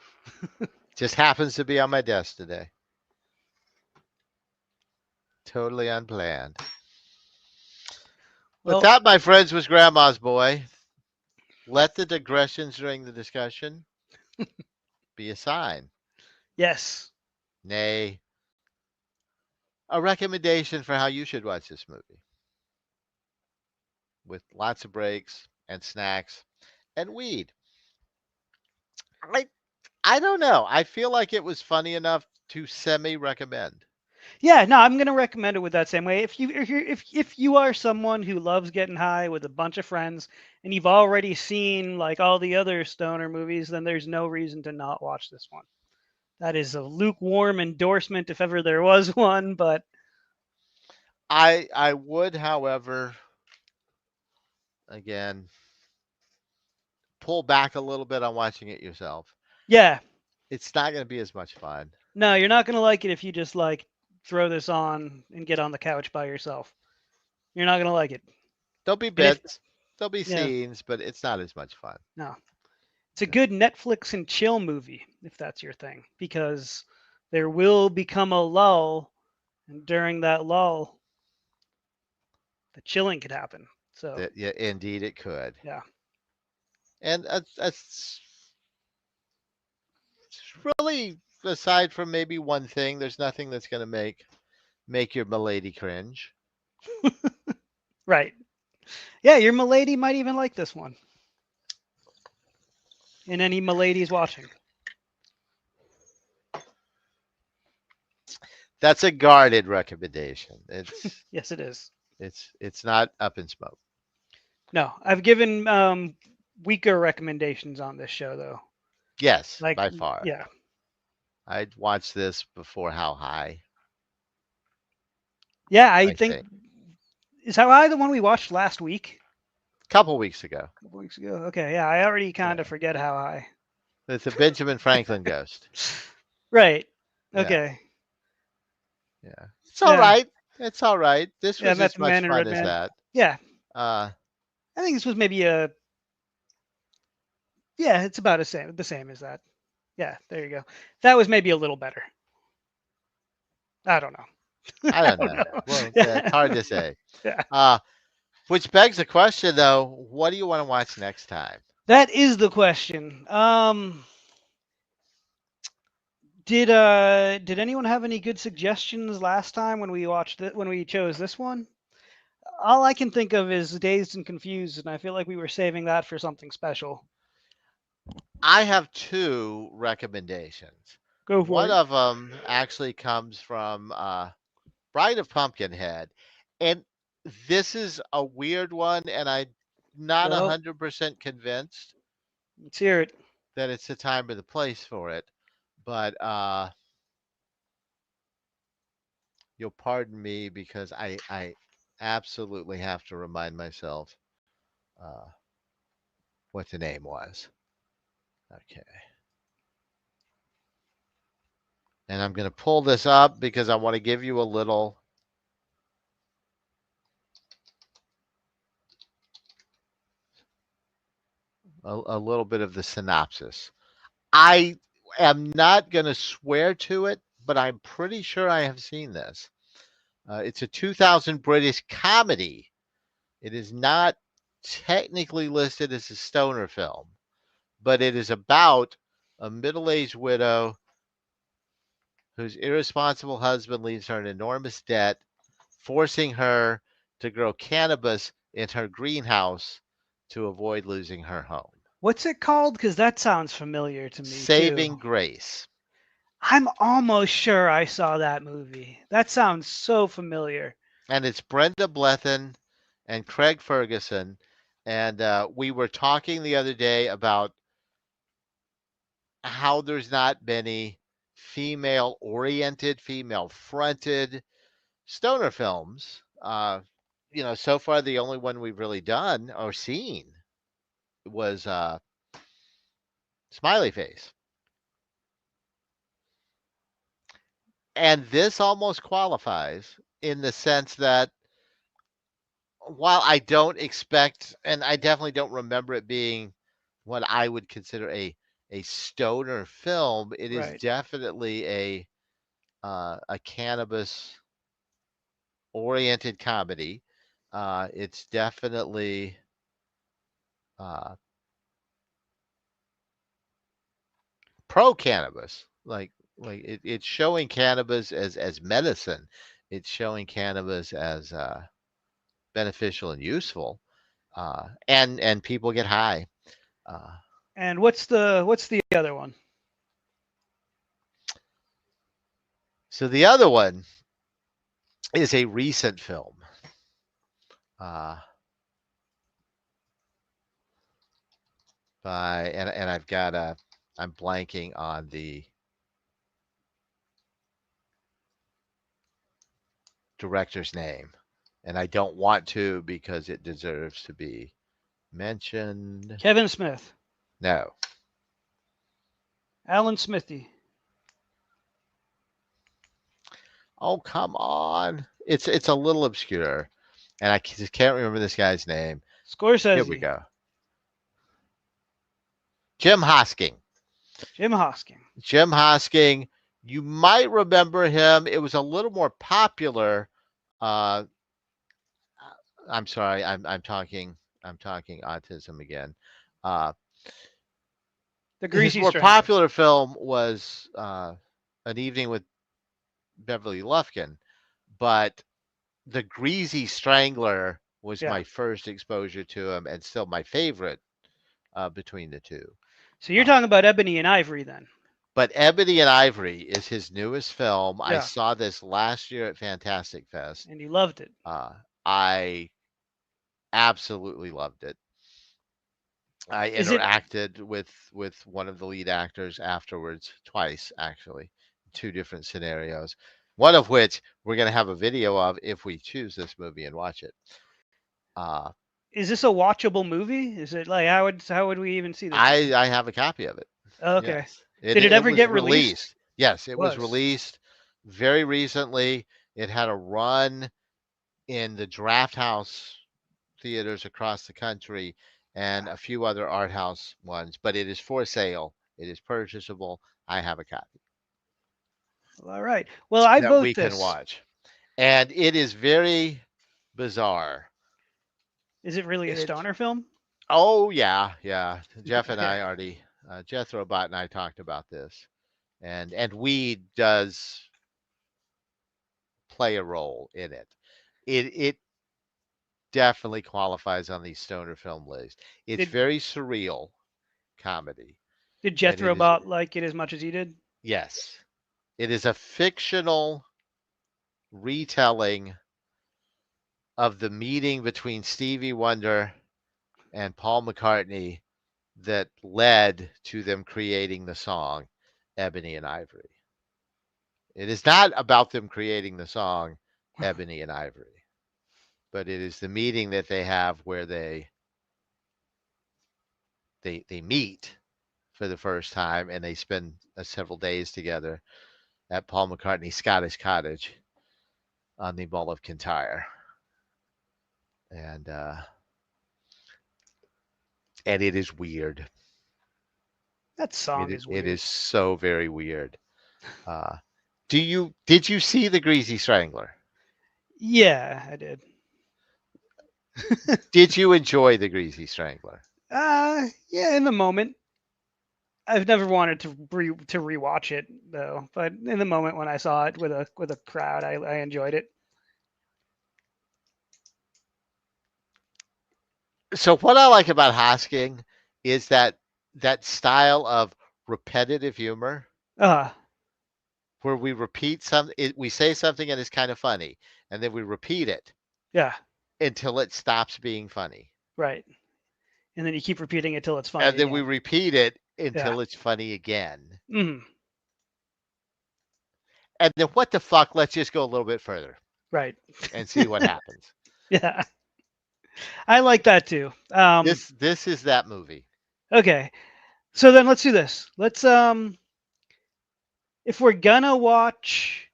Just happens to be on my desk today. Totally unplanned. Well, But that, my friends, was Grandma's Boy. Let the digressions during the discussion be a sign, yes. nay, a recommendation for how you should watch this movie. With lots of breaks and snacks and weed. I don't know. I feel like it was funny enough to semi-recommend. Yeah, no, I'm gonna recommend it with that same way. If you are someone who loves getting high with a bunch of friends and you've already seen like all the other stoner movies, then there's no reason to not watch this one. That is a lukewarm endorsement if ever there was one, but I would, however, again, pull back a little bit on watching it yourself. yeah, It's not going to be as much fun. no, you're not gonna like it if you just like throw this on and get on the couch by yourself. You're not gonna like it. There'll be And if bits, there'll be yeah, scenes, but it's not as much fun. no. It's a good Netflix and chill movie if that's your thing, because there will become a lull, and during that lull, the chilling could happen. So Yeah, indeed it could. yeah, And that's really, aside from maybe one thing, there's nothing that's going to make make your milady cringe. Right. Yeah, your milady might even like this one. And any miladies watching. That's a guarded recommendation. Yes, it is. It's not up in smoke. No, I've given weaker recommendations on this show though. Yes, Like, by far. yeah, I'd watch this before How High, yeah. I I think think. is How High the one we watched last week, A couple weeks ago. a couple weeks ago. Okay, yeah, I already kind Yeah. of forget How High. It's a Benjamin Franklin ghost. Right. Yeah. Okay. Yeah. It's all Yeah. right. It's all right. This Yeah. was as Method much Man and fun Red as Man. that. Yeah, Uh, I think this was maybe a. Yeah, it's about the same as that. Yeah, there you go. That was maybe a little better. I don't know. I I don't don't know. know. Well, it's Yeah. hard to say. Yeah. Uh, which begs the question, though, what do you want to watch next time? That is the question. Did anyone have any good suggestions last time when we watched it when we chose this one? All I can think of is Dazed and Confused, and I feel like we were saving that for something special. I have two recommendations. Go for One it. of them actually comes from Bride of Pumpkinhead, and this is a weird one, and I'm not Oh, 100% convinced let's hear it. that it's the time or the place for it. But you'll pardon me because I absolutely have to remind myself uh, what the name was. Okay. And I'm going to pull this up because I want to give you a little bit of the synopsis. I am not going to swear to it, but I'm pretty sure I have seen this. It's a 2000 British comedy. It is not technically listed as a stoner film, but it is about a middle-aged widow whose irresponsible husband leaves her in enormous debt, forcing her to grow cannabis in her greenhouse to avoid losing her home. What's it called? Because that sounds familiar to me too. Saving Grace. I'm almost sure I saw that movie. That sounds so familiar. And it's Brenda Blethyn and Craig Ferguson. And we were talking the other day about how there's not many female oriented, female fronted stoner films. So far the only one we've really done or seen was Smiley Face. And this almost qualifies in the sense that while I don't expect, and I definitely don't remember it being what I would consider a stoner film, it is Right. definitely a cannabis oriented comedy. It's definitely uh, pro cannabis, like it's showing cannabis as medicine. It's showing cannabis as beneficial and useful, and people get high. Uh, And what's the other one? so the other one is a recent film. Uh, by and I've got I'm blanking on the director's name, and I don't want to because it deserves to be mentioned. Kevin Smith, No, Alan Smithy, oh come on, it's a little obscure, and I just can't remember this guy's name. Here we Scorsese, go. Jim Hosking. Jim Hosking. Jim Hosking. You might remember him. It was a little more popular. Uh, I'm sorry. I'm talking autism again. Uh, The his Greasy more Strangler. popular film was An Evening with Beverly Lufkin, but the Greasy Strangler was Yeah. my first exposure to him, and still my favorite between the two. So you're Uh, talking about Ebony and Ivory then? but Ebony and Ivory is his newest film. I Yeah. saw this last year at Fantastic Fest. And you loved it. I absolutely loved it. I Is it? interacted with one of the lead actors afterwards, twice actually, two different scenarios. One of which we're going to have a video of if we choose this movie and watch it. Uh, Is this a watchable movie? Is it like how would we even see this movie? I have a copy of it. Oh, okay. Yes, Did it it ever was get released? released. Yes, It it was was. released very recently. It had a run in the Draft House theaters across the country and a few other art house ones, but it is for sale. It is purchasable. I have a copy All right. Well, I that vote we can this. watch. And it is very bizarre. Is it really a It, stoner film? oh, yeah, yeah. Jeff and Okay. I already, Jethro Bott and I talked about this. And weed does play a role in it. It definitely qualifies on the stoner film list. It's Did very surreal comedy. did And it Jethro is Bott like it as much as you did? yes. It is a fictional retelling of the meeting between Stevie Wonder and Paul McCartney that led to them creating the song Ebony and Ivory. It is not about them creating the song Ebony and Ivory, but it is the meeting that they have where they meet for the first time and they spend several days together at Paul McCartney's Scottish cottage on the Mull of Kintyre. And it is weird. That song is It weird. is so very weird. Uh, did you see the Greasy Strangler? Yeah, I did. Did you enjoy the Greasy Strangler? Yeah, in the moment. I've never wanted to rewatch it though, but in the moment when I saw it with a crowd, I enjoyed it. So what I like about Hosking is that style of repetitive humor Uh, where we repeat we say something and it's kind of funny, and then we repeat it yeah, until it stops being funny, right. And then you keep repeating it till it's funny and then we again. repeat it Yeah. until it's funny again, Mm, and then what the fuck? Let's just go a little bit further right. and see what happens. Yeah. I like that too. This is that movie. Okay. So then let's do this. Let's if we're gonna watch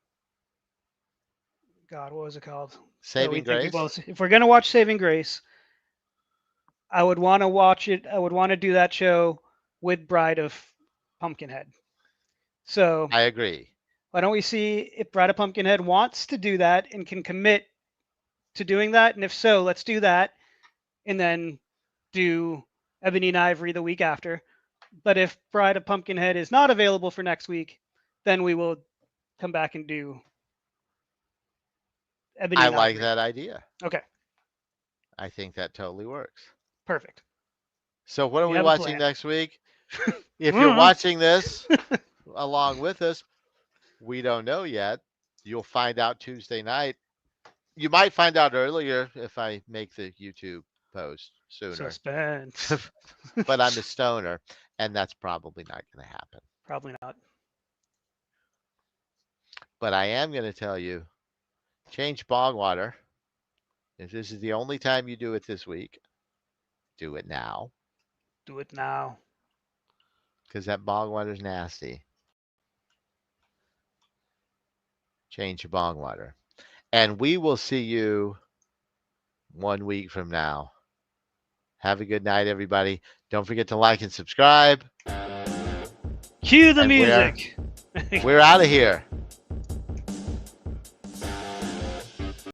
God, what was it called? So we Saving think we Grace. both if we're gonna watch Saving Grace, I would want to watch it. I would want to do that show with Bride of Pumpkinhead. So I agree. why don't we see if Bride of Pumpkinhead wants to do that and can commit to doing that? And if so, let's do that and then do Ebony and Ivory the week after. But if Bride of Pumpkinhead is not available for next week, then we will come back and do Ebony I and like Ivory. that idea. Okay, I think that totally works. perfect. So what are We we have a watching plan. next week? If you're watching this along with us, we don't know yet. You'll find out Tuesday night. You might find out earlier if I make the YouTube post sooner. Suspense. But I'm a stoner, and that's probably not going to happen. Probably not. But I am going to tell you, change bog water. If this is the only time you do it this week, do it now, Do it now. because that bog water's nasty. Change your bog water. And we will see you 1 week from now. Have a good night, everybody. Don't forget to like and subscribe. Cue the And music. we're out of here.